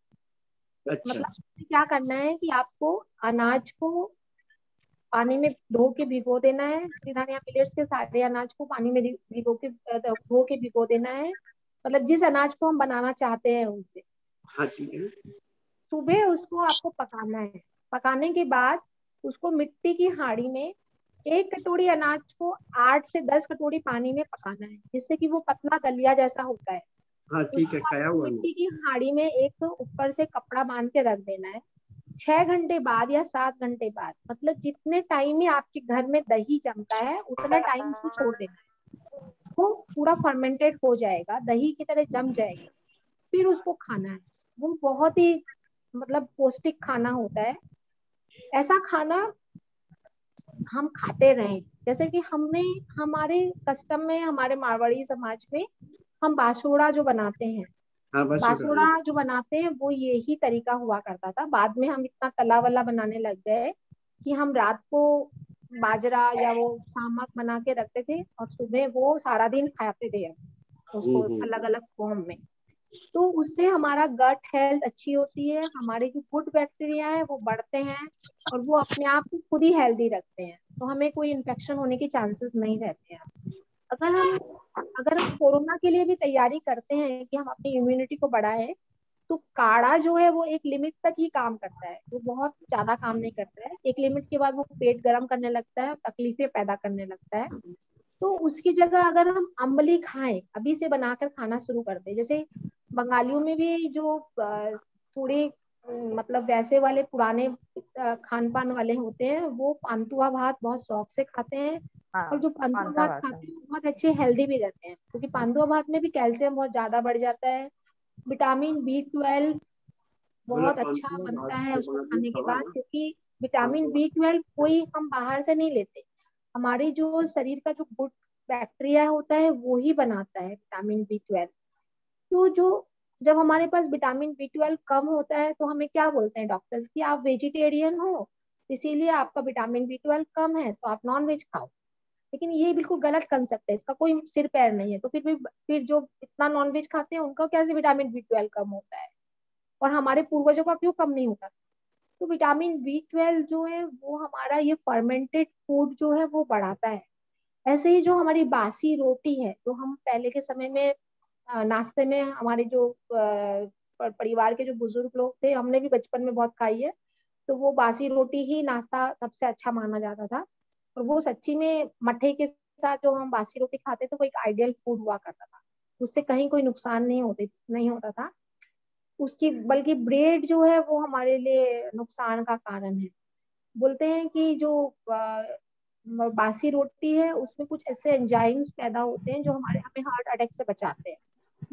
अच्छा मतलब अच्छा क्या करना है कि आपको अनाज को पानी में धो के भिगो देना है, सिरिधानिया मिलेट्स के सारे अनाज को पानी में धो के भिगो देना है, मतलब जिस अनाज को हम बनाना चाहते हैं उनसे। हाँ ठीक है। सुबह उसको आपको पकाना है, पकाने के बाद उसको मिट्टी की हांडी में 1 कटोरी अनाज को 8 से 10 कटोरी पानी में पकाना है, जिससे कि वो पतला दलिया जैसा होता है। हाँ ठीक है, उसको खाया आपको हुआ मैं। मिट्टी की हांडी में एक ऊपर से कपड़ा बांध के रख देना है। 6 घंटे बाद या 7 घंटे बाद, मतलब जितने टाइम में आपके घर में दही जमता है उतना टाइम उसको छोड़ देना है। वो पूरा फर्मेंटेड हो जाएगा, दही की तरह जम जाएगा, फिर उसको खाना है। वो बहुत ही मतलब पौष्टिक खाना होता है। ऐसा खाना हम खाते रहें, जैसे कि हमने हमारे कस्टम में, हमारे मारवाड़ी समाज में हम बासोड़ा जो बनाते हैं, हाँ बस हो बासोड़ा रहा जो बनाते हैं वो यही तरीका हुआ करता था। बाद में हम इतना तला वाला बनाने लग गए कि हम रात को बाजरा या वो सामक बना के रखते थे और सुबह वो सारा दिन खाते थे हम उसको अलग अलग फॉर्म में। तो उससे हमारा गट हेल्थ अच्छी होती है, हमारे जो गुड बैक्टीरिया है वो बढ़ते हैं और वो अपने आप को खुद ही हेल्दी रखते हैं, तो हमें कोई इन्फेक्शन होने के चांसेस नहीं रहते हैं। अगर हम अगर हम कोरोना के लिए भी तैयारी करते हैं कि हम अपनी इम्यूनिटी को बढ़ाएं, तो काढ़ा जो है वो एक लिमिट तक ही काम करता है, वो बहुत ज्यादा काम नहीं करता है। एक लिमिट के बाद वो पेट गर्म करने लगता है, तकलीफें पैदा करने लगता है। तो उसकी जगह अगर हम अम्बली खाएं, अभी से बनाकर खाना शुरू कर दें। जैसे बंगालियों में भी जो थोड़े मतलब वैसे वाले पुराने खान पान वाले होते हैं, वो पांतुआ भात बहुत शौक से खाते हैं। और हाँ, जो पांतुआ पांता भात भात है। खाते हैं वो बहुत अच्छे हेल्दी भी रहते हैं, क्योंकि पांतुआ भात में भी कैल्शियम बहुत ज्यादा बढ़ जाता है। विटामिन B12 बोला बहुत अच्छा पांचवा बनता भाग है से उसको बड़ा दूध खाने के खावा बाद, ना, क्योंकि विटामिन पांचवा। B12 कोई हम बाहर से नहीं लेते, हमारी जो शरीर का जो गुड बैक्टीरिया होता है वो ही बनाता है विटामिन B12। तो जो जब हमारे पास विटामिन B12 कम होता है तो हमें क्या बोलते हैं डॉक्टर्स कि आप वेजिटेरियन हो, इसीलिए आपका विटामिन B12 कम है तो आप नॉन वेज खाओ। लेकिन ये बिल्कुल गलत कंसेप्ट है, इसका कोई सिर पैर नहीं है। तो फिर जो इतना नॉन वेज खाते हैं उनका कैसे विटामिन B12 कम होता है, और हमारे पूर्वजों का क्यों कम नहीं होता? तो विटामिन B12 जो है वो हमारा ये फर्मेंटेड फूड जो है वो बढ़ाता है। ऐसे ही जो हमारी बासी रोटी है, जो हम पहले के समय में नाश्ते में, हमारे जो परिवार के जो बुजुर्ग लोग थे, हमने भी बचपन में बहुत खाई है, तो वो बासी रोटी ही नाश्ता सबसे अच्छा माना जाता था। और वो सच्ची में मठे के साथ जो हम बासी रोटी खाते थे वो एक आइडियल फूड हुआ करता था, उससे कहीं कोई नुकसान नहीं होता था उसकी, बल्कि ब्रेड जो है वो हमारे लिए नुकसान का कारण है। बोलते हैं कि जो बासी रोटी है उसमें कुछ ऐसे एंजाइम्स पैदा होते हैं जो हमें हार्ट अटैक से बचाते हैं।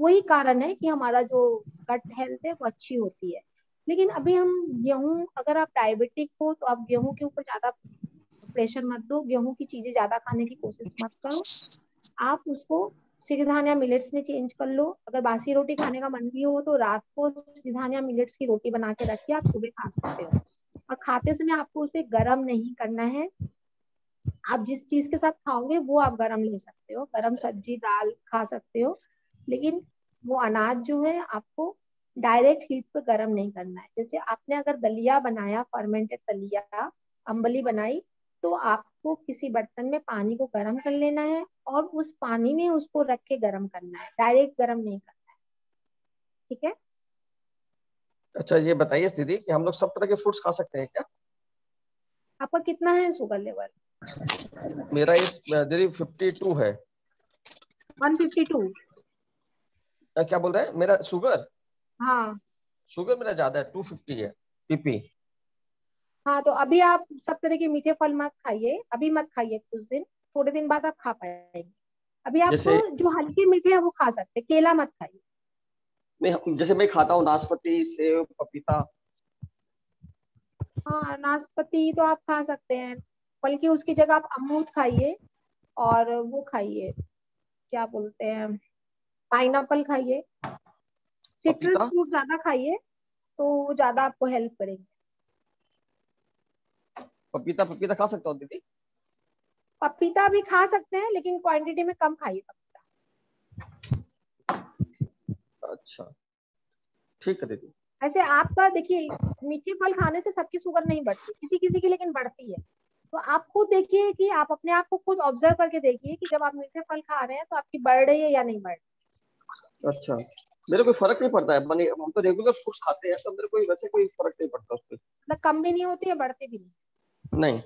वही कारण है कि हमारा जो गट हेल्थ है वो अच्छी होती है। लेकिन अभी हम गेहूं, अगर आप डायबिटिक हो तो आप गेहूं के ऊपर ज्यादा प्रेशर मत दो, गेहूं की चीजें ज्यादा खाने की कोशिश मत करो। आप उसको सिरिधानिया मिलेट्स में चेंज कर लो। अगर बासी रोटी खाने का मन भी हो तो रात को सिरिधानिया मिलेट्स की रोटी बना के रखिए, आप सुबह खा सकते हो। और खाते समय आपको उसे गर्म नहीं करना है, आप जिस चीज के साथ खाओगे वो आप गरम ले सकते हो, गरम सब्जी दाल खा सकते हो, लेकिन वो अनाज जो है आपको डायरेक्ट हीट पे गर्म नहीं करना है। जैसे आपने अगर दलिया बनाया, फर्मेंटेड दलिया, अम्बली बनाई, तो आपको किसी बर्तन में पानी को गर्म कर लेना है और उस पानी में उसको रख के गर्म करना है, डायरेक्ट गर्म नहीं करना है। ठीक है। अच्छा ये बताइए दीदी कि हम लोग सब तरह के फ्रूट्स खा सकते हैं क्या? आपका कितना है शुगर लेवल? मेरा इस दीदी 52 है। 152? क्या बोल रहे हैं? मेरा शुगर हाँ शुगर मेरा ज्यादा है, 250 है पीपी। हाँ, तो अभी आप सब तरह के मीठे फल मत खाइए, अभी मत खाइए, कुछ दिन, थोड़े दिन बाद आप खा पाएंगे। अभी आप जैसे जो हल्के मीठे हैं वो खा सकते हैं, केला मत खाइए। मैं जैसे मैं खाता हूँ नाशपाती, सेब, पपीता। हाँ, नाशपाती तो आप खा सकते हैं, बल्कि उसकी जगह आप अमरूद खाइए, और वो खाइए, क्या बोलते हैं, पाइनएप्पल खाइए, सिट्रस पपीता फ्रूट ज्यादा खाइए, तो वो ज्यादा आपको हेल्प करेंगे। पपीता पपीता खा सकता हूँ दीदी? पपीता भी खा सकते हैं, लेकिन क्वांटिटी में कम खाइए पपीता। अच्छा ठीक है दीदी। ऐसे आपका देखिए, मीठे फल खाने से सबकी शुगर नहीं बढ़ती, किसी किसी की लेकिन बढ़ती है। तो आप खुद देखिए कि आप अपने आप को खुद ऑब्जर्व करके देखिए कि जब आप मीठे फल खा रहे हैं तो आपकी बढ़ रही है या नहीं बढ़ रही। अच्छा मेरे को फर्क नहीं पड़ता है, मैंने हम तो रेगुलर फ्रूट्स खाते हैं तो मेरे को वैसे कोई फर्क नहीं पड़ता उससे। मतलब कम भी नहीं होती है, बढ़ती भी नहीं। नहीं।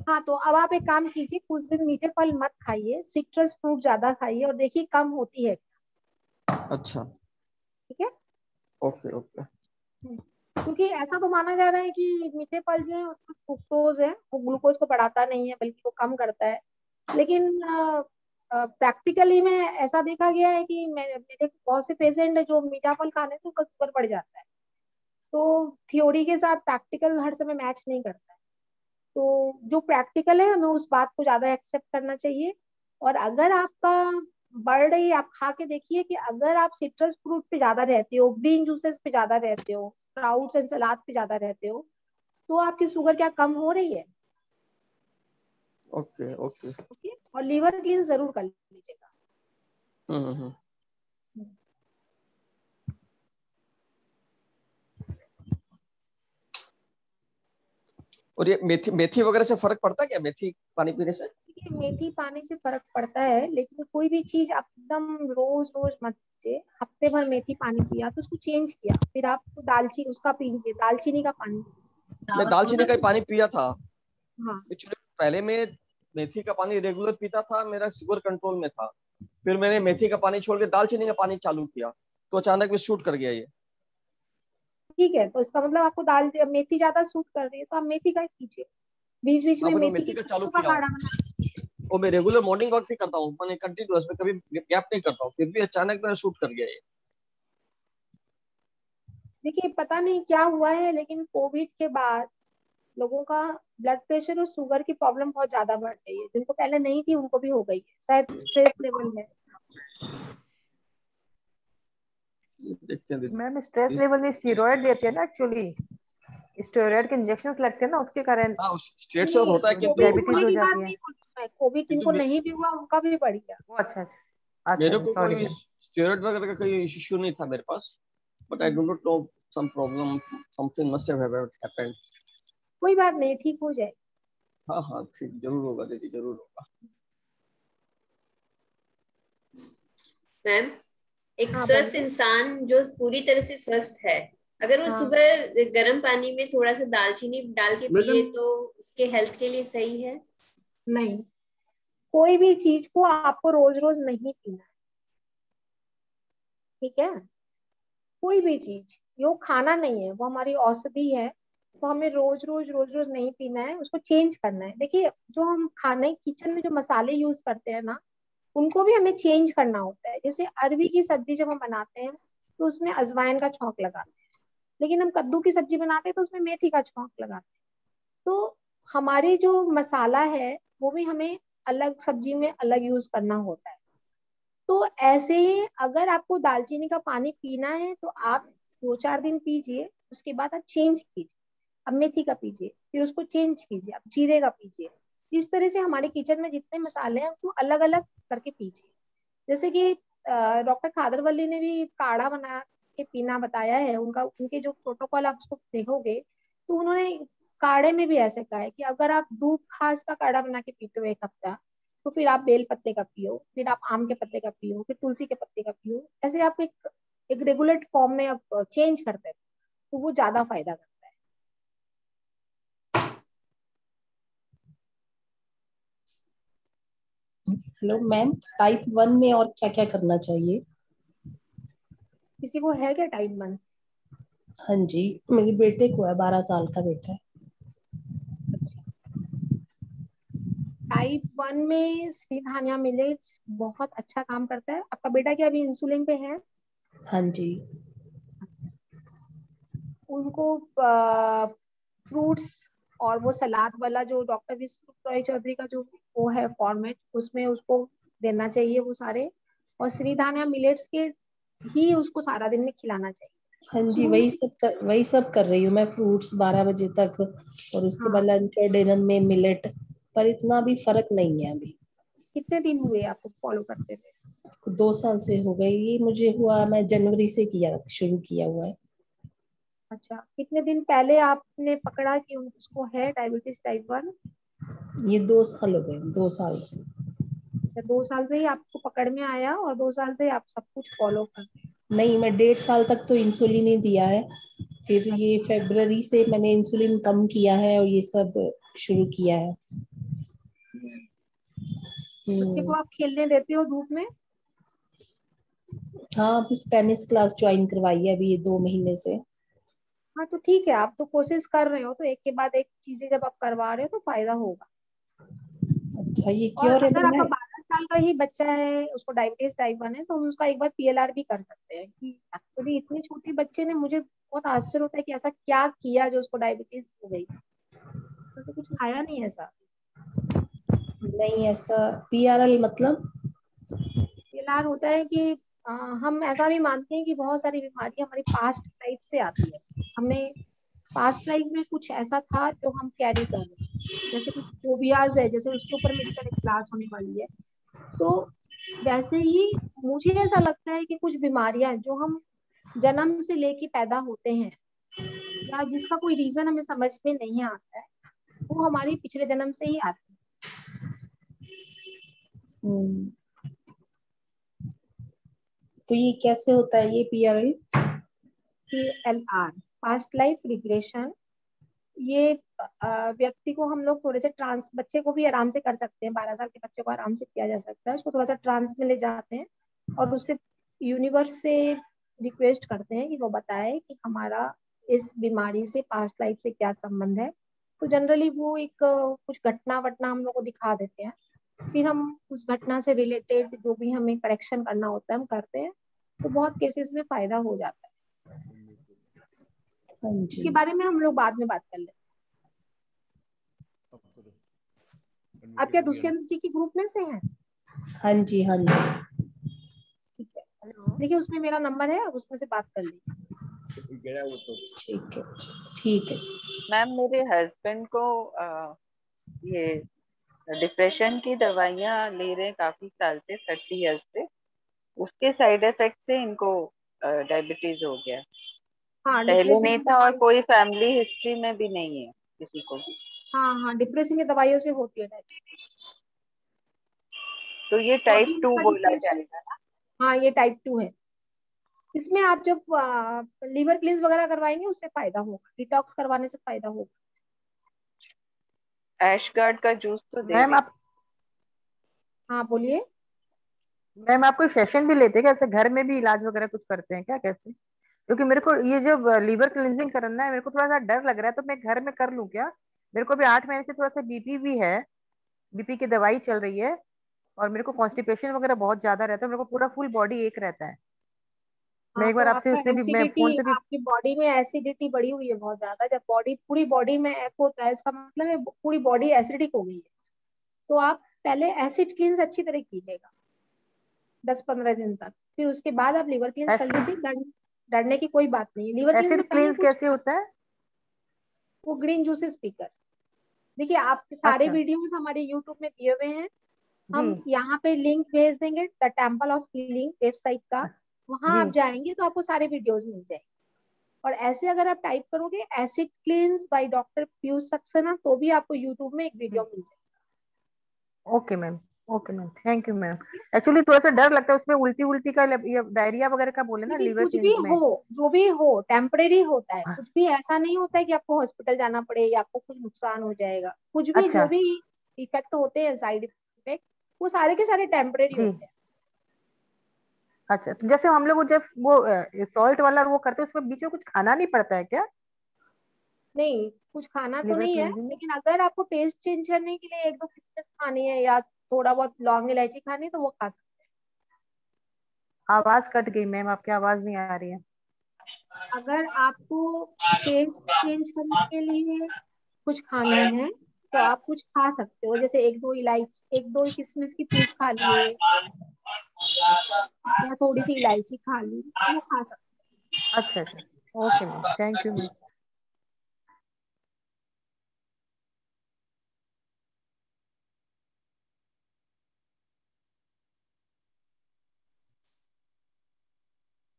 हाँ, तो अब आप एक काम कीजिए, कुछ दिन मीठे फल मत खाइए, सिट्रस फ्रूट ज्यादा खाइए और देखिए कम होती है। अच्छा ठीक है। Okay okay. क्योंकि ऐसा तो माना जा रहा है कि मीठे फल जो है उसमें फ्रुक्टोज है, वो ग्लूकोज को बढ़ाता नहीं है बल्कि वो कम करता है। लेकिन प्रैक्टिकली में ऐसा देखा गया है कि मेरे बहुत से पेशेंट है जो मीठा फल खाने से उनका शुगर बढ़ जाता है। तो थ्योरी के साथ प्रैक्टिकल हर समय मैच नहीं करता है। तो जो प्रैक्टिकल है हमें उस बात को ज्यादा एक्सेप्ट करना चाहिए। और अगर आपका बढ़ रही है, आप खा के देखिए कि अगर आप सिट्रस फ्रूट पे ज्यादा रहते हो, ग्रीन जूसेस पे ज्यादा रहते हो, स्प्राउट्स एंड सलाद पे ज्यादा रहते हो, तो आपकी शुगर क्या कम हो रही है। Okay okay. ओके। और लीवर क्लीन जरूर कर लीजिएगा। हम्म। और ये मेथी मेथी वगैरह से फर्क पड़ता है क्या, मेथी पानी पीने से? देखिए, मेथी पानी से फर्क पड़ता है, लेकिन कोई भी चीज आप एकदम रोज रोज मत कीजिए। हफ्ते भर मेथी पानी पिया तो उसको चेंज किया, फिर आप दालचीनी उसका पीजिए, दालचीनी का पानी पीजिए। मैं दालचीनी का पानी पिया था। हाँ, एक्चुअली पहले मैं मेथी का पानी रेगुलर पीता था, मेरा शुगर कंट्रोल में था। फिर मैंने मेथी का पानी छोड़ के दालचीनी का पानी चालू किया तो अचानक में शूट कर गया ये। ठीक है, तो इसका मतलब आपको दाल मेथी ज्यादा सूट कर रही है, तो आप मेथी का ही कीजिए, बीच बीच हाँ में फिर मैं मेथी मेथी की का चालू पत्तों का किया हूँ। काढ़ा बना। और मैं रेगुलर मॉर्निंग वॉक भी करता हूँ, मैंने कंटिन्यूअस में कभी गैप नहीं करता हूँ, फिर भी अचानक मेरा शूट कर गया ये। देखिए, पता नहीं क्या हुआ है, लेकिन कोविड के बाद लोगों का ब्लड प्रेशर और शुगर की प्रॉब्लम बहुत ज्यादा बढ़ गई है। जिनको पहले नहीं थी उनको भी हो गई है, शायद स्ट्रेस लेवल है। देखते हैं दीदी। मैम स्ट्रेस लेवल में स्टीरॉयड देते हैं ना, एक्चुअली स्टेरॉइड के इंजेक्शन लगते हैं ना, उसके कारण हाँ स्टेट से नहीं, होता है किंतु कोविड डायबिटीज होने हो की बात जाती है। नहीं बोल रही मैं, कोविड किंतु जिनको नहीं भी हुआ उनका भी बढ़ गया। वो अच्छा अच्छा अच्छा मेरे अच्छा, को सॉरी कोई मैम। स्टेरॉइड वगैरह का कोई इश्यू नहीं था मेरे पास, but I don't know some problem, something must have happened. कोई बात नहीं, ठीक हो जाए। हाँ हाँ ठीक जरूर होगा दीदी, जरूर होगा। मैम, एक हाँ स्वस्थ बोलिए। इंसान जो पूरी तरह से स्वस्थ है, अगर वो हाँ सुबह गर्म पानी में थोड़ा सा दालचीनी डाल के पिए मैडम, तो उसके हेल्थ के लिए सही है? नहीं, कोई भी चीज को आपको रोज रोज नहीं पीना है। ठीक है। कोई भी चीज, वो खाना नहीं है, वो हमारी औषधि है। तो हमें रोज रोज नहीं पीना है, उसको चेंज करना है। देखिए, जो हम खाने किचन में जो मसाले यूज करते हैं ना, उनको भी हमें चेंज करना होता है। जैसे अरबी की सब्जी जब हम बनाते हैं तो उसमें अजवाइन का छौंक लगाते हैं, लेकिन हम कद्दू की सब्जी बनाते हैं तो उसमें मेथी का छौंक लगाते हैं। तो हमारी जो मसाला है वो भी हमें अलग सब्जी में अलग यूज करना होता है। तो ऐसे ही अगर आपको दालचीनी का पानी पीना है तो आप 2-4 दिन पीजिए, उसके बाद आप चेंज कीजिए, अब मेथी का पीजिए, फिर उसको चेंज कीजिए, अब जीरे का पीजिए। इस तरह से हमारे किचन में जितने मसाले हैं उनको अलग अलग करके पीजिए। जैसे कि डॉक्टर खादरवल्ली ने भी काढ़ा बना के पीना बताया है। उनके जो प्रोटोकॉल आप उसको देखोगे तो उन्होंने काढ़े में भी ऐसे कहा है कि अगर आप दूब घास का काढ़ा बना के पीते हो 1 हफ्ता, तो फिर आप बेल पत्ते का पियो, फिर आप आम के पत्ते का पियो, फिर तुलसी के पत्ते का पियो। ऐसे आप एक रेगुलर फॉर्म में आप चेंज करते हैं तो वो ज्यादा फायदा करता है। हेलो मैम, टाइप 1 में और क्या क्या करना चाहिए? किसी को है क्या टाइप 1? हाँ जी, मेरे बेटे को है, 12 साल का बेटा है। टाइप 1 में स्वीट मिलेट्स बहुत अच्छा काम करता है। आपका बेटा क्या अभी इंसुलिन पे है? हाँ जी। उनको फ्रूट्स और वो सलाद वाला जो डॉक्टर विष्णु रॉय चौधरी का जो वो है फॉर्मेट, उसमें उसको देना चाहिए वो सारे। और श्रीधान्या मिलेट्स के ही उसको सारा दिन में खिलाना चाहिए। हाँ जी, वही सब कर रही हूँ मैं, फ्रूट्स 12 बजे तक, और उसके बाद लंच और डिनर में मिलेट, पर इतना भी फर्क नहीं है अभी। कितने दिन हुए आपको फॉलो करते हुए? 2 साल से हो गई। ये मुझे हुआ, मैं जनवरी से शुरू किया हुआ है। अच्छा, कितने दिन पहले आपने पकड़ा कि उसको है डायबिटीज टाइप 1? ये 2 साल हो गए, 2 साल से। 2 साल से ही आपको पकड़ में आया और 2 साल से आप सब कुछ फॉलो कर रहे हैं? नहीं, मैं 1.5 साल तक तो इंसुलिन ही दिया है, फिर ये फरवरी से मैंने इंसुलिन कम किया है और ये सब शुरू किया है। बच्चे को आप खेलने देते हो धूप में? हाँ, अभी टेनिस क्लास ज्वाइन करवाई है अभी ये 2 महीने से। हाँ तो ठीक है, आप तो कोशिश कर रहे हो तो एक के बाद एक चीजें जब आप करवा रहे हो तो फायदा होगा। अच्छा, ये और अगर क्योरेबल आपका है? 12 साल का ही बच्चा है, उसको डायबिटीज टाइप 1 है, तो हम उसका एक बार PLR भी कर सकते हैं। कि एक्चुअली इतने छोटे बच्चे ने, मुझे बहुत आश्चर्य होता है कि ऐसा क्या किया जो उसको डायबिटीज हो गई। तो कुछ खाया नहीं ऐसा। नहीं, ऐसा PRL मतलब? PLR होता है कि हम ऐसा भी मानते हैं कि बहुत सारी बीमारियां हमारी पास्ट लाइफ से आती है। हमने पास्ट लाइफ में कुछ ऐसा था जो हम कैरी कर रहे हैं। जैसे कुछ फोबियाज है, जैसे उसके ऊपर मेरी कल एक क्लास होने वाली है। तो वैसे ही मुझे ऐसा लगता है कि कुछ बीमारियां जो हम जन्म से लेके पैदा होते हैं या जिसका कोई रीजन हमें समझ में नहीं आता है, वो हमारी पिछले जन्म से ही आती है। तो ये कैसे होता है ये PRL? PLR past life regression. ये व्यक्ति को हम लोग थोड़े से ट्रांस, बच्चे को भी आराम से कर सकते हैं, 12 साल के बच्चे को आराम से किया जा सकता है। उसको थोड़ा सा ट्रांस में ले जाते हैं और उससे यूनिवर्स से रिक्वेस्ट करते हैं कि वो बताए कि हमारा इस बीमारी से पास्ट लाइफ से क्या संबंध है। तो जनरली वो एक कुछ घटना वटना हम लोग को दिखा देते हैं, फिर हम उस घटना से रिलेटेड जो भी हमें करेक्शन करना होता है हम करते हैं। तो बहुत केसेस में फायदा हो जाता है। इसके बारे में हम लोग बाद में बात कर लेंगे। आप क्या दुष्यंत जी के ग्रुप में से हैं? हाँ जी, हाँ जी। ठीक है, देखिए उसमें मेरा नंबर है, आप उसमें से बात कर लीजिए। ठीक है, ठीक है। मैम, मेरे हस्बैंड को ये डिप्रेशन की दवाइयाँ ले रहे हैं काफी साल से, 30 ईयर्स से। उसके साइड इफेक्ट से इनको डायबिटीज हो गया। हाँ, पहले डिप्रेशन नहीं की था और दवाई। कोई फैमिली हिस्ट्री में भी नहीं है किसी को भी। हाँ हाँ, डिप्रेशन की दवाइयों से होती है डायबिटीज। तो ये तो टाइप अभी 2 इसका बोला डिप्रेशन, जाएगा ना? हाँ ये टाइप 2 है। इसमें आप जब लीवर क्लींस वगैरह करवाएंगे उससे फायदा होगा, डिटॉक्स करवाने से फायदा होगा। एशगार्ड का जूस तो दे मैम रही। आप, हाँ बोलिए। मैम आप कोई सेशन भी लेते हैं क्या? ऐसे घर में भी इलाज वगैरह कुछ करते हैं क्या, कैसे? क्योंकि मेरे को ये जब लीवर क्लींजिंग करना है, मेरे को थोड़ा सा डर लग रहा है, तो मैं घर में कर लूं क्या? मेरे को भी 8 महीने से थोड़ा सा BP भी है, BP की दवाई चल रही है, और मेरे को कॉन्स्टिपेशन वगैरह बहुत ज्यादा रहता है, मेरे को पूरा फुल बॉडी एक रहता है। मैं हाँ एक तो बार आपसे आपका उसमें भी, मैं एसिडिटी, फोन से भी। आपकी बॉडी में एसिडिटी बढ़ी हुई है बहुत ज्यादा। जब बॉडी, पूरी बॉडी में एक होता है, इसका मतलब है पूरी बॉडी एसिडिक हो गई है। तो आप पहले एसिड क्लींस अच्छी तरह कीजिएगा 10-15 दिन तक, फिर उसके बाद आप लिवर क्लींस कर एसिड लीजिए। डरने की कोई बात नहीं है। लिवर क्लींस में एसिड कहीं क्लींस कुछ, कैसे होता है? वो ग्रीन जूसेस पीकर। देखिए आप सारे अच्छा। वीडियोस हमारे यूट्यूब में दिए हुए हैं, हम यहाँ पे लिंक भेज देंगे the temple of healing website का, वहां आप जाएंगे तो आपको सारे वीडियोस मिल जाएंगे। और ऐसे अगर आप टाइप करोगे acid क्लींस by doctor Piyush Saxena तो भी आपको यूट्यूब में एक वीडियो मिल जाएगा। Okay ma'am, okay ma'am, thank you ma'am. Actually थोड़ा सा डर लगता है उसमें, उल्टी उल्टी का या डायरिया वगैरह का बोले ना, लीवर कुछ भी में। हो, जो भी हो टेम्परेरी होता है, कुछ भी ऐसा नहीं होता है कि आपको हॉस्पिटल जाना पड़े या आपको कुछ नुकसान हो जाएगा। कुछ भी जो भी इफेक्ट होते हैं, साइड इफेक्ट, वो सारे के सारे टेम्परेरी होते हैं। अच्छा, तो जैसे हम लोग जब वो सॉल्ट वाला वो करते हैं उसमें बीच में कुछ खाना नहीं पड़ता है क्या? नहीं, कुछ खाना तो नहीं है, लेकिन अगर आपको टेस्ट चेंज करने के लिए एक दो किस्में खानी है या थोड़ा बहुत लौंग इलायची खानी है तो वो खा सकते हैं। आवाज कट गई मैम, आपकी आवाज नहीं आ रही है। अगर आपको टेस्ट चेंज करने के लिए कुछ खाना है तो आप कुछ खा सकते हो, जैसे एक दो किशमिश की पीस खा लिए या थोड़ी सी इलायची खा ली, वो खा सकते हो। अच्छा अच्छा, okay ma'am, thank you ma'am.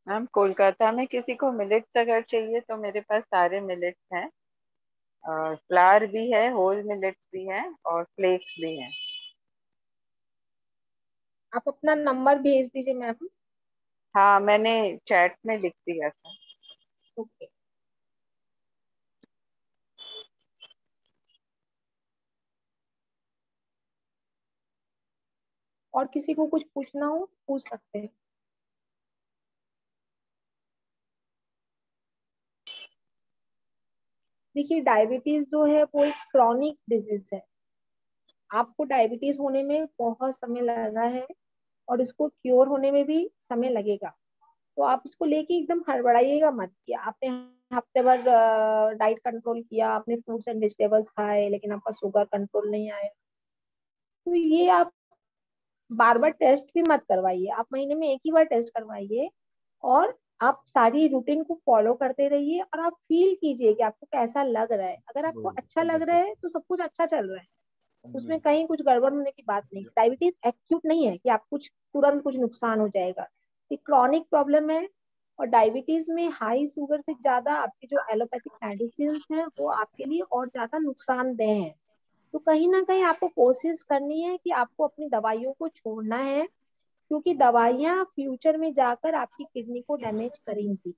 Ma'am Kolkata में किसी को मिलेट्स अगर चाहिए तो मेरे पास सारे मिलेट्स हैं, फ्लावर भी है, होल मिलेट्स भी हैं और फ्लेक्स भी हैं। आप अपना नंबर भेज दीजिए मैम। हाँ, मैंने चैट में लिख दिया था। ओके। और किसी को कुछ पूछना हो पूछ सकते हैं। देखिए, डायबिटीज जो है वो एक क्रॉनिक डिजीज है। आपको डायबिटीज होने में बहुत समय लगा है और इसको क्योर होने में भी समय लगेगा, तो आप इसको लेके एकदम हड़बड़ाइएगा मत। किया आपने हफ्ते भर डाइट कंट्रोल किया, आपने फ्रूट्स एंड वेजिटेबल्स खाए, लेकिन आपका शुगर कंट्रोल नहीं आया, तो ये आप बार बार टेस्ट भी मत करवाइए। आप महीने में एक ही बार टेस्ट करवाइए और आप सारी रूटीन को फॉलो करते रहिए और आप फील कीजिए कि आपको कैसा लग रहा है। अगर आपको अच्छा लग रहा है तो सब कुछ अच्छा चल रहा है, उसमें कहीं कुछ गड़बड़ होने की बात नहीं। डायबिटीज एक्यूट नहीं है कि आप कुछ तुरंत कुछ नुकसान हो जाएगा, ये क्रॉनिक प्रॉब्लम है। और डायबिटीज में हाई शुगर से ज्यादा आपके जो एलोपैथिक मेडिसिन हैं वो आपके लिए और ज्यादा नुकसानदेह है। तो कहीं ना कहीं आपको कोशिश करनी है कि आपको अपनी दवाइयों को छोड़ना है, क्योंकि दवाइयाँ फ्यूचर में जाकर आपकी किडनी को डैमेज करेंगी।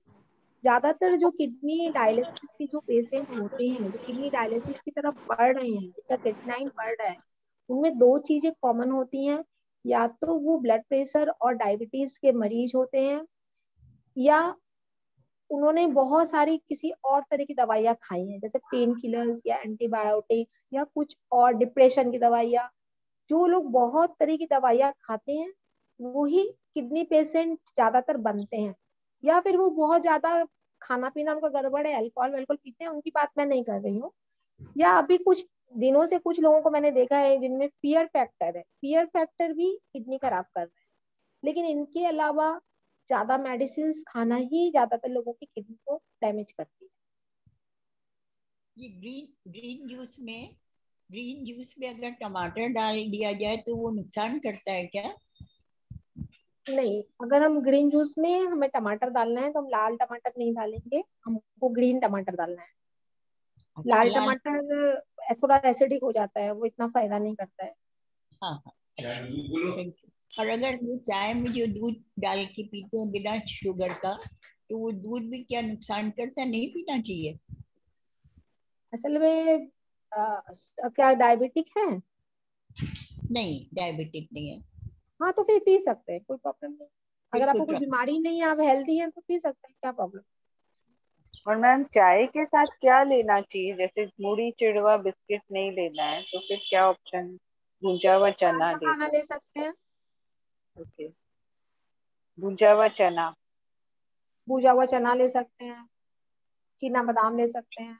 ज्यादातर जो किडनी डायलिसिस के जो पेशेंट होते हैं, जो किडनी डायलिसिस की तरफ बढ़ रहे हैं, जिनका क्रिएटिनिन बढ़ रहा है, उनमें दो चीजें कॉमन होती हैं। या तो वो ब्लड प्रेशर और डायबिटीज के मरीज होते हैं, या उन्होंने बहुत सारी किसी और तरह की दवाइयाँ खाई हैं, जैसे पेन किलर्स या एंटीबायोटिक्स या कुछ और डिप्रेशन की दवाइयाँ। जो लोग बहुत तरह की दवाइयाँ खाते हैं वही किडनी पेशेंट ज्यादातर बनते हैं। या फिर वो बहुत ज्यादा खाना पीना उनका गड़बड़ है, अल्कोहल वल्कोहल पीते हैं, उनकी बात मैं नहीं कर रही हूँ। या अभी कुछ दिनों से कुछ लोगों को मैंने देखा है जिनमें फियर फैक्टर है, फियर फैक्टर भी किडनी खराब कर रहा है। लेकिन इनके अलावा ज्यादा मेडिसिन खाना ही ज्यादातर लोगों की किडनी को डैमेज करती है। ये ग्रीन जूस में अगर टमाटर डाल दिया जाए तो वो नुकसान करता है क्या? नहीं, अगर हम ग्रीन जूस में हमें टमाटर डालना है तो हम लाल टमाटर नहीं डालेंगे, हमको ग्रीन टमाटर डालना है। अच्छा, लाल टमाटर थोड़ा एसिडिक हो जाता है, वो इतना फायदा नहीं करता है। हाँ हाँ, थैंक यू। और अगर वो चाय में जो दूध डाल के पीते हैं बिना शुगर का, तो वो दूध भी क्या नुकसान करता है? नहीं पीना चाहिए? असल में क्या डायबिटिक है? नहीं, डायबिटिक नहीं है। हाँ, तो फिर पी सकते हैं, कोई प्रॉब्लम नहीं। अगर आपको कोई बीमारी नहीं है, आप हेल्दी हैं, तो पी सकते हैं, क्या प्रॉब्लम। और मैम चाय के साथ क्या लेना चाहिए? जैसे मुड़ी चिड़वा बिस्किट नहीं लेना है तो फिर क्या ऑप्शन? भुंजा हुआ चना खाना ले सकते हैं। ओके, भुंजा हुआ चना, भुजा हुआ चना ले सकते हैं, चीना बादाम ले सकते हैं।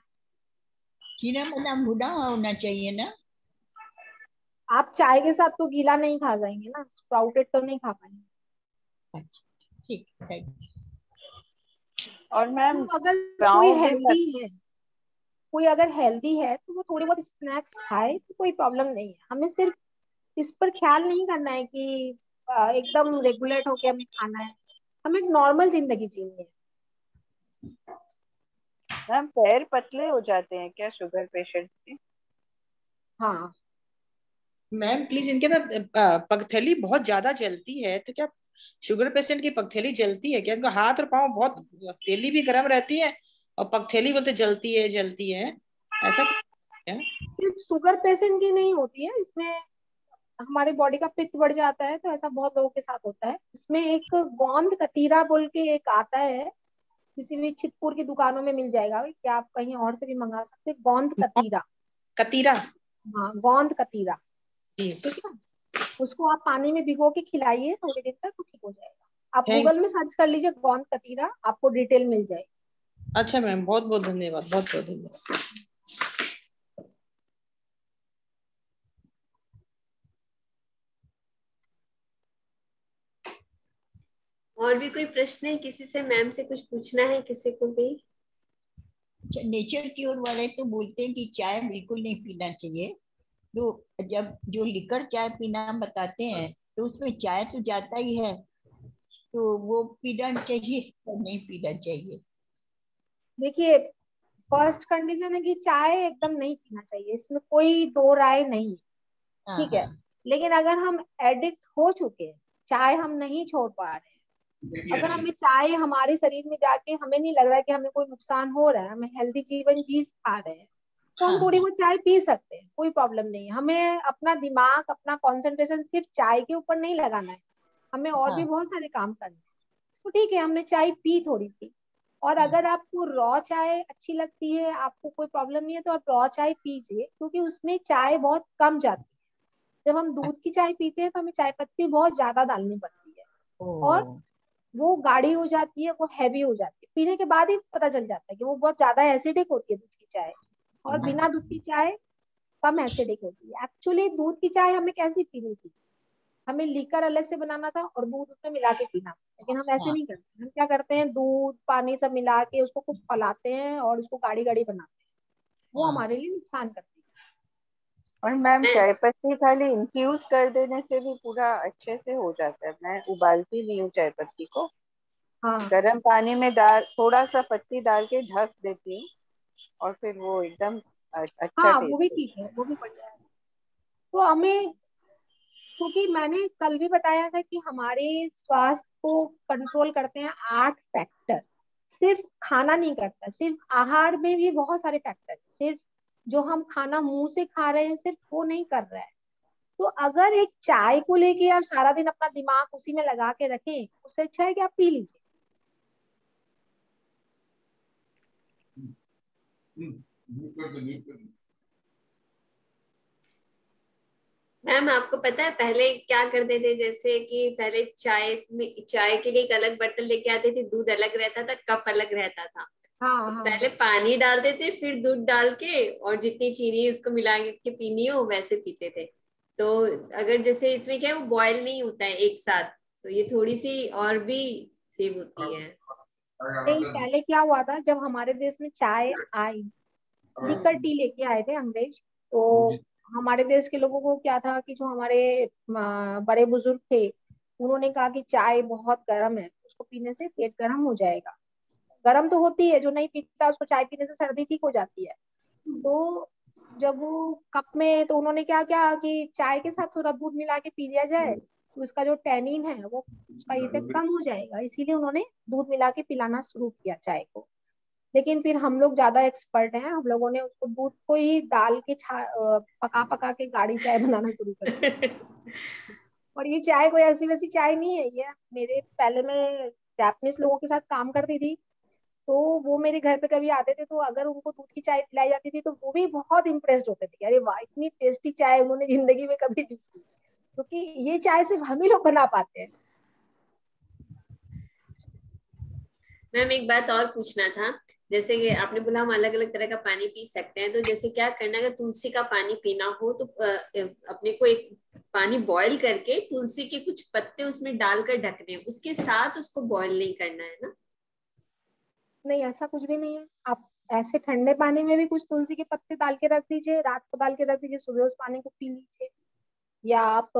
चीना बादाम भुना होना चाहिए ना? आप चाय के साथ तो गीला नहीं खा जाएंगे ना, स्प्राउटेड तो नहीं खा पाएंगे। अच्छा, ठीक, थैंक यू। और मैम तो अगर कोई अगर हेल्दी है तो वो थोड़ी बहुत स्नैक्स खाए तो कोई प्रॉब्लम नहीं है। हमें सिर्फ इस पर ख्याल नहीं करना है कि एकदम रेगुलेट होके हमें खाना है, हमें एक नॉर्मल जिंदगी जीनी है। मैम पैर पतले हो जाते हैं क्या शुगर पेशेंट के? हाँ मैम प्लीज, इनके अंदर पगथेली बहुत ज्यादा जलती है, तो क्या शुगर पेशेंट की पगथेली जलती है क्या? इनका हाथ और पाँव बहुत, तेली भी गर्म रहती है और पगथेली बोलते जलती है, ऐसा क्या? सिर्फ शुगर पेशेंट की नहीं होती है, इसमें हमारे बॉडी का पित्त बढ़ जाता है, तो ऐसा बहुत लोगों के साथ होता है। इसमें एक गोंद कतीरा बोल के एक आता है, किसी भी छितपुर की दुकानों में मिल जाएगा, क्या आप कहीं और से भी मंगा सकते हैं, गोंद कतीरा। कतीरा? हाँ गोंद कतीरा, जी, ठीक है। उसको आप पानी में भिगो के खिलाइए थोड़ी देर तक, तो ठीक हो जाएगा। आप थैंक। गूगल में सर्च कर लीजिए गोंद कतीरा, आपको डिटेल मिल जाएगी। अच्छा मैम, बहुत बहुत धन्यवाद, बहुत बहुत धन्यवाद। और भी कोई प्रश्न है किसी से? मैम से कुछ पूछना है किसी को भी? नेचर क्योर वाले तो बोलते हैं कि चाय बिल्कुल नहीं पीना चाहिए, तो जब जो लिकर चाय पीना बताते हैं तो उसमें चाय तो जाता ही है, तो वो पीना चाहिए या नहीं पीना चाहिए? देखिए, फर्स्ट कंडीशन है कि चाय एकदम नहीं पीना चाहिए, इसमें कोई दो राय नहीं है, ठीक है। लेकिन अगर हम एडिक्ट हो चुके हैं, चाय हम नहीं छोड़ पा रहे हैं, अगर हमें चाय हमारे शरीर में जाके हमें नहीं लग रहा है कि हमें कोई नुकसान हो रहा है, हमें हेल्दी जीवन जी पा रहे हैं, तो हम थोड़ी बहुत चाय पी सकते हैं, कोई प्रॉब्लम नहीं है। हमें अपना दिमाग, अपना कंसंट्रेशन सिर्फ चाय के ऊपर नहीं लगाना है, हमें और भी बहुत सारे काम करने हैं। तो ठीक है, हमने चाय पी थोड़ी सी, और अगर आपको रॉ चाय अच्छी लगती है, आपको कोई प्रॉब्लम नहीं है, तो आप रॉ चाय पीजिए, क्योंकि उसमें चाय बहुत कम जाती है। जब हम दूध की चाय पीते हैं तो हमें चाय पत्ती बहुत ज्यादा डालनी पड़ती है, और वो गाढ़ी हो जाती है, वो हैवी हो जाती है, पीने के बाद ही पता चल जाता है कि वो बहुत ज्यादा एसिडिक होती है दूध की चाय, और बिना दूध की चाय कम एसिडिक होती है। एक्चुअली दूध की चाय हमें कैसी पीनी थी, हमें लीकर अलग से बनाना था और दूध उसमें मिला के पीना, लेकिन हम ऐसे नहीं करते। हम क्या करते हैं, दूध पानी सब मिला के उसको खूब फैलाते हैं और उसको गाढ़ी गाढ़ी बनाते हैं, वो हमारे लिए नुकसान करती है। और मैम चाय पत्ती खाली इन्फ्यूज कर देने से भी पूरा अच्छे से हो जाता है? मैं उबालती नहीं हूँ चाय पत्ती को, गर्म पानी में डाल थोड़ा सा पत्ती डाल के ढक देती हूँ, और फिर वो एकदम अच्छा हाँ वो भी टेस्ट ठीक है, वो भी बढ़िया है। तो हमें, क्योंकि मैंने कल भी बताया था कि हमारे स्वास्थ्य को कंट्रोल करते हैं 8 फैक्टर, सिर्फ खाना नहीं करता, सिर्फ आहार में भी बहुत सारे फैक्टर, सिर्फ जो हम खाना मुंह से खा रहे हैं सिर्फ वो नहीं कर रहा है। तो अगर एक चाय को लेके आप सारा दिन अपना दिमाग उसी में लगा के रखें, उससे अच्छा है कि आप पी लीजिए। मैम आपको पता है पहले क्या करते थे, जैसे कि पहले चाय के लिए एक अलग बर्तन लेके आते थे, दूध अलग रहता था, कप अलग रहता था। हाँ, हाँ। पहले पानी डालते थे, फिर दूध डाल के, और जितनी चीनी उसको मिला के पीनी हो वैसे पीते थे। तो अगर जैसे इसमें क्या है, वो बॉयल नहीं होता है एक साथ, तो ये थोड़ी सी और भी सेव होती है। नहीं, पहले क्या हुआ था, जब हमारे देश में चाय आई, लिकर टी लेके आए थे अंग्रेज, तो हमारे देश के लोगों को क्या था कि जो हमारे बड़े बुजुर्ग थे, उन्होंने कहा कि चाय बहुत गर्म है, उसको पीने से पेट गर्म हो जाएगा। गर्म तो होती है, जो नहीं पीता उसको चाय पीने से सर्दी ठीक हो जाती है। तो जब वो कप में, तो उन्होंने क्या किया कि चाय के साथ थोड़ा दूध मिला के पी लिया जाए, तो उसका जो टैनिन है वो, उसका इफेक्ट कम हो जाएगा, इसीलिए उन्होंने दूध मिला के पिलाना शुरू किया चाय को। लेकिन फिर हम लोग ज्यादा एक्सपर्ट हैं, हम लोगों ने उसको दूध को ही डाल के पका पका के गाढ़ी चाय बनाना शुरू कर दिया। और ये चाय कोई ऐसी वैसी चाय नहीं है, ये मेरे पहले मैं जापानीज लोगों के साथ काम करती थी, तो वो मेरे घर पे कभी आते थे, तो अगर उनको दूध की चाय पिलाई जाती थी तो वो भी बहुत इम्प्रेस्ड होते थे, अरे वाह इतनी टेस्टी चाय उन्होंने जिंदगी में कभी नहीं पी, क्योंकि ये चाय सिर्फ हम ही लोग बना पाते हैं। मैम एक बात और पूछना था, जैसे कि आपने बोला हम अलग अलग तरह का पानी पी सकते हैं, तो जैसे क्या करना, अगर तुलसी का पानी पीना हो तो अपने को एक पानी बॉईल करके तुलसी के कुछ पत्ते उसमें डालकर ढकने, उसके साथ उसको बॉईल नहीं करना है ना? नहीं, ऐसा कुछ भी नहीं है, आप ऐसे ठंडे पानी में भी कुछ तुलसी के पत्ते डाल के रख दीजिए, रात को डाल के रख दीजिए, सुबह उस पानी को पी लीजिए। या आप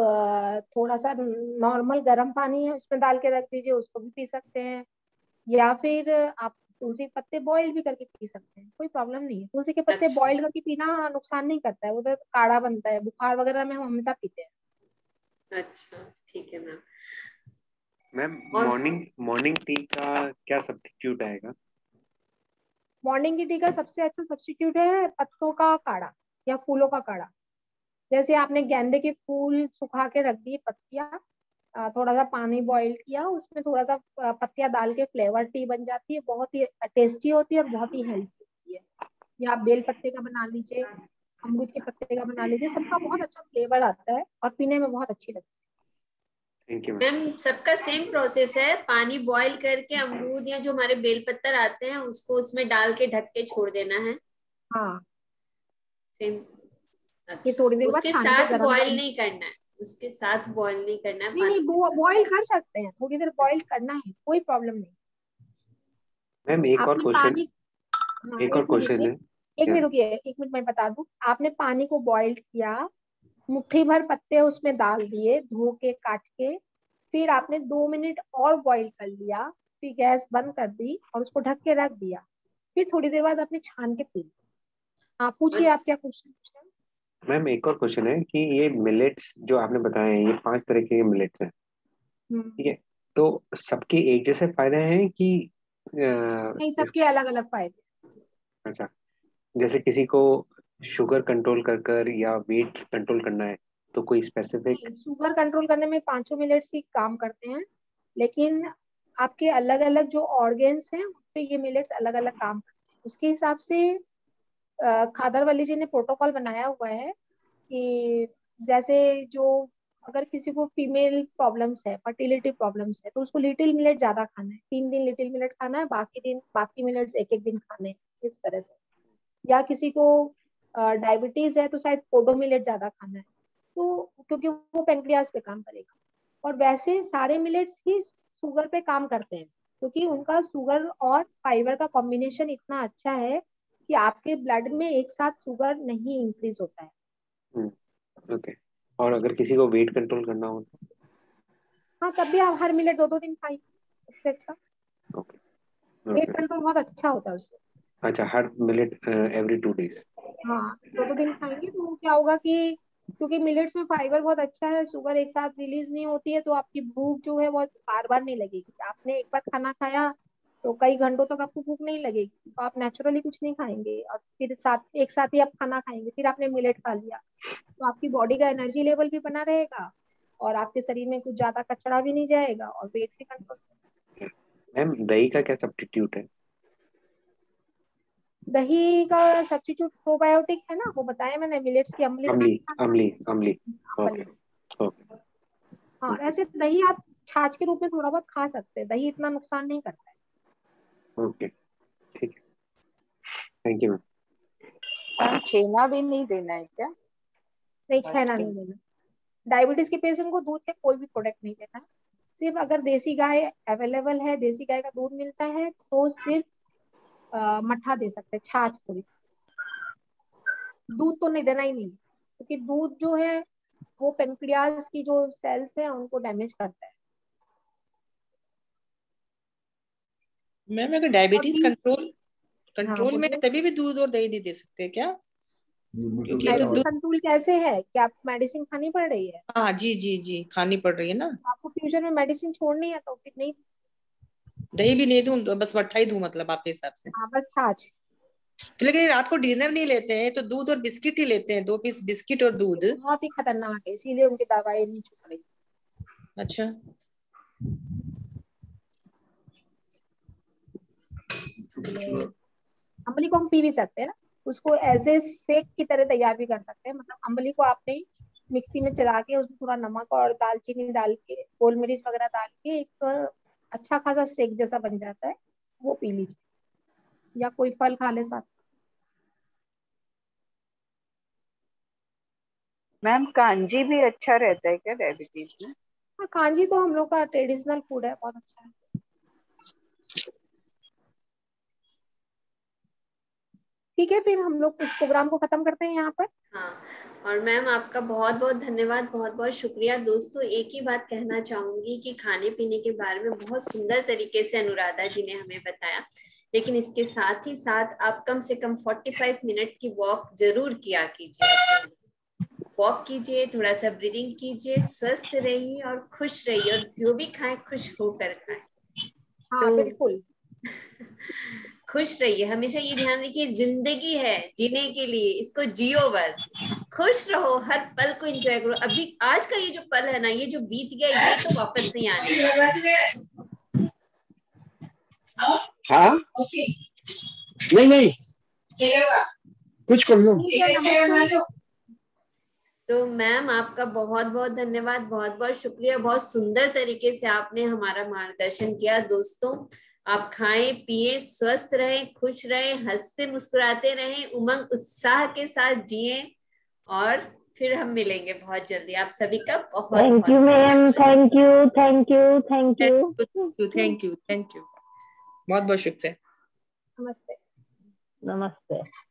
थोड़ा सा नॉर्मल गर्म पानी है उसमें डाल के रख दीजिए, उसको भी पी सकते हैं। या फिर आप तुलसी के पत्ते बॉईल भी करके पी सकते हैं, कोई प्रॉब्लम नहीं है। तुलसी के पत्ते अच्छा बॉईल करके पीना नुकसान नहीं करता है, वो तो काढ़ा बनता है, बुखार वगैरह में हम हमेशा पीते हैं। अच्छा, ठीक है मैम। मैम और मॉर्निंग मॉर्निंग टी का क्या सब्स्टिट्यूट आएगा? मॉर्निंग की टी का सबसे अच्छा सब्स्टिट्यूट है पत्तों का काढ़ा या फूलों का काढ़ा। जैसे आपने गेंदे के फूल सुखा के रख दिए पत्तियां, थोड़ा सा पानी बॉईल किया, उसमें थोड़ा सा पत्तियां डाल के फ्लेवर टी बन जाती है, बहुत ही टेस्टी होती है और बहुत ही हेल्थी होती है। या आप बेल पत्ते का बना लीजिए, अमरूद के पत्ते का बना लीजिए, सबका बहुत अच्छा फ्लेवर आता है और पीने में बहुत अच्छी लगती थैंक यू मैम। मैम सबका सेम प्रोसेस है, पानी बॉईल करके अमरूद या जो हमारे बेल पत्तर आते हैं उसको उसमें डाल के ढक के छोड़ देना है। है। हाँ, सेम। फिर अच्छा, थोड़ी देर बाद उसके छान के साथ गरम बॉईल पानी। नहीं करना है, उसके साथ बॉईल नहीं करना है नहीं नहीं, पानी के साथ। बॉईल कर सकते हैं, थोड़ी देर बॉईल करना है, कोई प्रॉब्लम नहीं। मैम एक और आपने क्वेश्चन, पानी, हाँ एक और एक मिनट क्वेश्चन रुकिए, है। एक क्या? मिनट रुकिए, एक मिनट मैं बता दूं। आपने पानी को बॉईल किया, मुट्ठी भर पत्ते उसमें डाल दिए धो के काट के, फिर आपने 2 मिनट और बॉईल कर लिया, फिर गैस बंद कर दी और उसको ढक के रख दिया, फिर थोड़ी देर बाद आपने छान के पी लिया। हाँ पूछिए, आप क्या क्वेश्चन पूछ रहे हैं? मैम एक और क्वेश्चन है कि ये मिलेट्स जो आपने बताए हैं, ये 5 तरह के मिलेट्स हैं, ठीक है? तो सबके एक जैसे फायदे हैं कि नहीं, सबके अलग अलग फायदे। अच्छा, जैसे किसी को शुगर कंट्रोल कर कर या वेट कंट्रोल करना है तो कोई स्पेसिफिक? नहीं, शुगर कंट्रोल करने में पांचों मिलेट्स ही काम करते हैं, लेकिन आपके अलग अलग जो ऑर्गेन्स हैं उस पे ये मिलेट्स अलग अलग काम करते हैं। उसके हिसाब से खादरवली जी ने प्रोटोकॉल बनाया हुआ है कि जैसे जो अगर किसी को फीमेल प्रॉब्लम्स है, फर्टिलिटी प्रॉब्लम्स है, तो उसको लिटिल मिलेट ज्यादा खाना है, 3 दिन लिटिल मिलेट खाना है, बाकी दिन बाकी मिलेट्स एक एक दिन खाने हैं, इस तरह से। या किसी को डायबिटीज है तो शायद कोडो मिलेट ज्यादा खाना है, तो क्योंकि वो पेंक्रियाज पे काम करेगा। और वैसे सारे मिलेट्स ही शुगर पे काम करते हैं, क्योंकि उनका शुगर और फाइबर का कॉम्बिनेशन इतना अच्छा है कि आपके ब्लड में एक साथ शुगर नहीं इंक्रीज होता है। ओके। और अगर किसी को वेट कंट्रोल करना हो तो? हाँ, तब भी आप हर मिलेट 2-2 दिन खाइए, सबसे अच्छा। Okay wait okay. कंट्रोल बहुत अच्छा होता है उससे। अच्छा, हर मिलेट एवरी 2 डेज? हाँ, 2-2 दिन खाएंगे तो क्या होगा कि क्योंकि मिलेट्स में फाइबर बहुत अच्छा है, शुगर एक साथ रिलीज नहीं होती है, तो आपकी भूख जो है वो बार बार नहीं लगेगी। आपने एक बार खाना खाया तो कई घंटों तक आपको भूख नहीं लगेगी, तो आप नेचुरली कुछ नहीं खाएंगे और फिर एक साथ ही आप खाना खाएंगे, फिर आपने मिलेट खा लिया, तो आपकी बॉडी का एनर्जी लेवल भी बना रहेगा और आपके शरीर में कुछ ज्यादा कचरा भी नहीं जाएगा और वेट भी कंट्रोल। मैम दही का क्या सब्स्टिट्यूट है? दही का सब्स्टिट्यूट प्रोबायोटिक है ना, वो बताया मैंने, मिलेट्स की अम्ली बना अमली, के खा अमली, सकते अमली। हैं। ओके ओके हाँ, ऐसे दही आप छाछ के रूप में थोड़ा बहुत खा सकते हैं, दही इतना नुकसान नहीं करता है। ओके, ठीक है, थैंक यू मैम। मैम छेना भी नहीं देना है क्या? नहीं, छेना फास्टिंग? नहीं देना। डायबिटीज के पेशेंट को दूध के कोई भी प्रोडक्ट नहीं देना है। सिर्फ अगर देसी गाय अवेलेबल है, देसी गाय का दूध मिलता है, तो सिर्फ मट्ठा दे सकते हैं, छाछ थोड़ी सी। दूध तो नहीं देना ही नहीं, क्योंकि दूध जो है वो पेनक्रियाज की जो सेल्स है उनको डैमेज करता है। मैम अगर डायबिटीज अभी कंट्रोल हाँ कंट्रोल में है, बोलिए। तभी भी दूध और दही नहीं दे सकते क्या? क्योंकि ये तो डायबिटीज दूध। कंट्रोल कैसे है कि आपको मेडिसिन खानी पड़ रही है? हाँ जी जी जी, खानी पड़ रही है ना। आपको फ्यूचर में मेडिसिन छोड़नी है तो फिर नहीं। दही भी नहीं दूं, बस मट्ठा ही दूं मतलब आपके हिसाब से? हाँ, बस छाछ। तो लेकिन रात को डिनर नहीं लेते हैं तो दूध और बिस्किट ही लेते हैं, 2 पीस बिस्किट और दूध। बहुत ही खतरनाक है, इसीलिए उनकी दवाई नहीं छूट रही। अच्छा। अम्बली को हम पी भी सकते हैं ना, उसको एज ए शेक की तरह तैयार भी कर सकते हैं। मतलब अम्बली को आपने मिक्सी में चला के उसमें थोड़ा नमक और दालचीनी डाल के, गोल मिर्च वगैरह डाल के एक अच्छा खासा शेक जैसा बन जाता है, वो पी लीजिए, या कोई फल खा ले साथ। मैम कांजी भी अच्छा रहता है क्या डायबिटीज में? हाँ, कांजी तो हम लोग का ट्रेडिशनल फूड है, बहुत अच्छा है। ठीक है, फिर हम लोग इस प्रोग्राम को खत्म करते हैं यहाँ पर। हाँ, और मैम आपका बहुत बहुत धन्यवाद, बहुत बहुत शुक्रिया। दोस्तों एक ही बात कहना चाहूंगी कि खाने पीने के बारे में बहुत सुंदर तरीके से अनुराधा जी ने हमें बताया, लेकिन इसके साथ ही साथ आप कम से कम 45 मिनट की वॉक जरूर किया कीजिए। वॉक कीजिए, थोड़ा सा ब्रीदिंग कीजिए, स्वस्थ रहिए और खुश रहिए, और जो भी खाएं खुश होकर खाएं। हाँ बिल्कुल। खुश रहिए, हमेशा ये ध्यान रखिए जिंदगी है जीने के लिए, इसको जियो बस, खुश रहो, हर पल को एंजॉय करो। अभी आज का ये जो पल है ना, ये जो बीत गया ये तो वापस नहीं आने वाला। हाँ नहीं कुछ कर लो। तो मैम आपका बहुत बहुत धन्यवाद, बहुत बहुत शुक्रिया, बहुत सुंदर तरीके से आपने हमारा मार्गदर्शन किया। दोस्तों आप खाएं पिए, स्वस्थ रहें, खुश रहें, हंसते मुस्कुराते रहें, उमंग उत्साह के साथ जिएं, और फिर हम मिलेंगे बहुत जल्दी। आप सभी का बहुत thank you ma'am, thank you thank you thank you thank you बहुत बहुत शुक्रिया। नमस्ते। नमस्ते।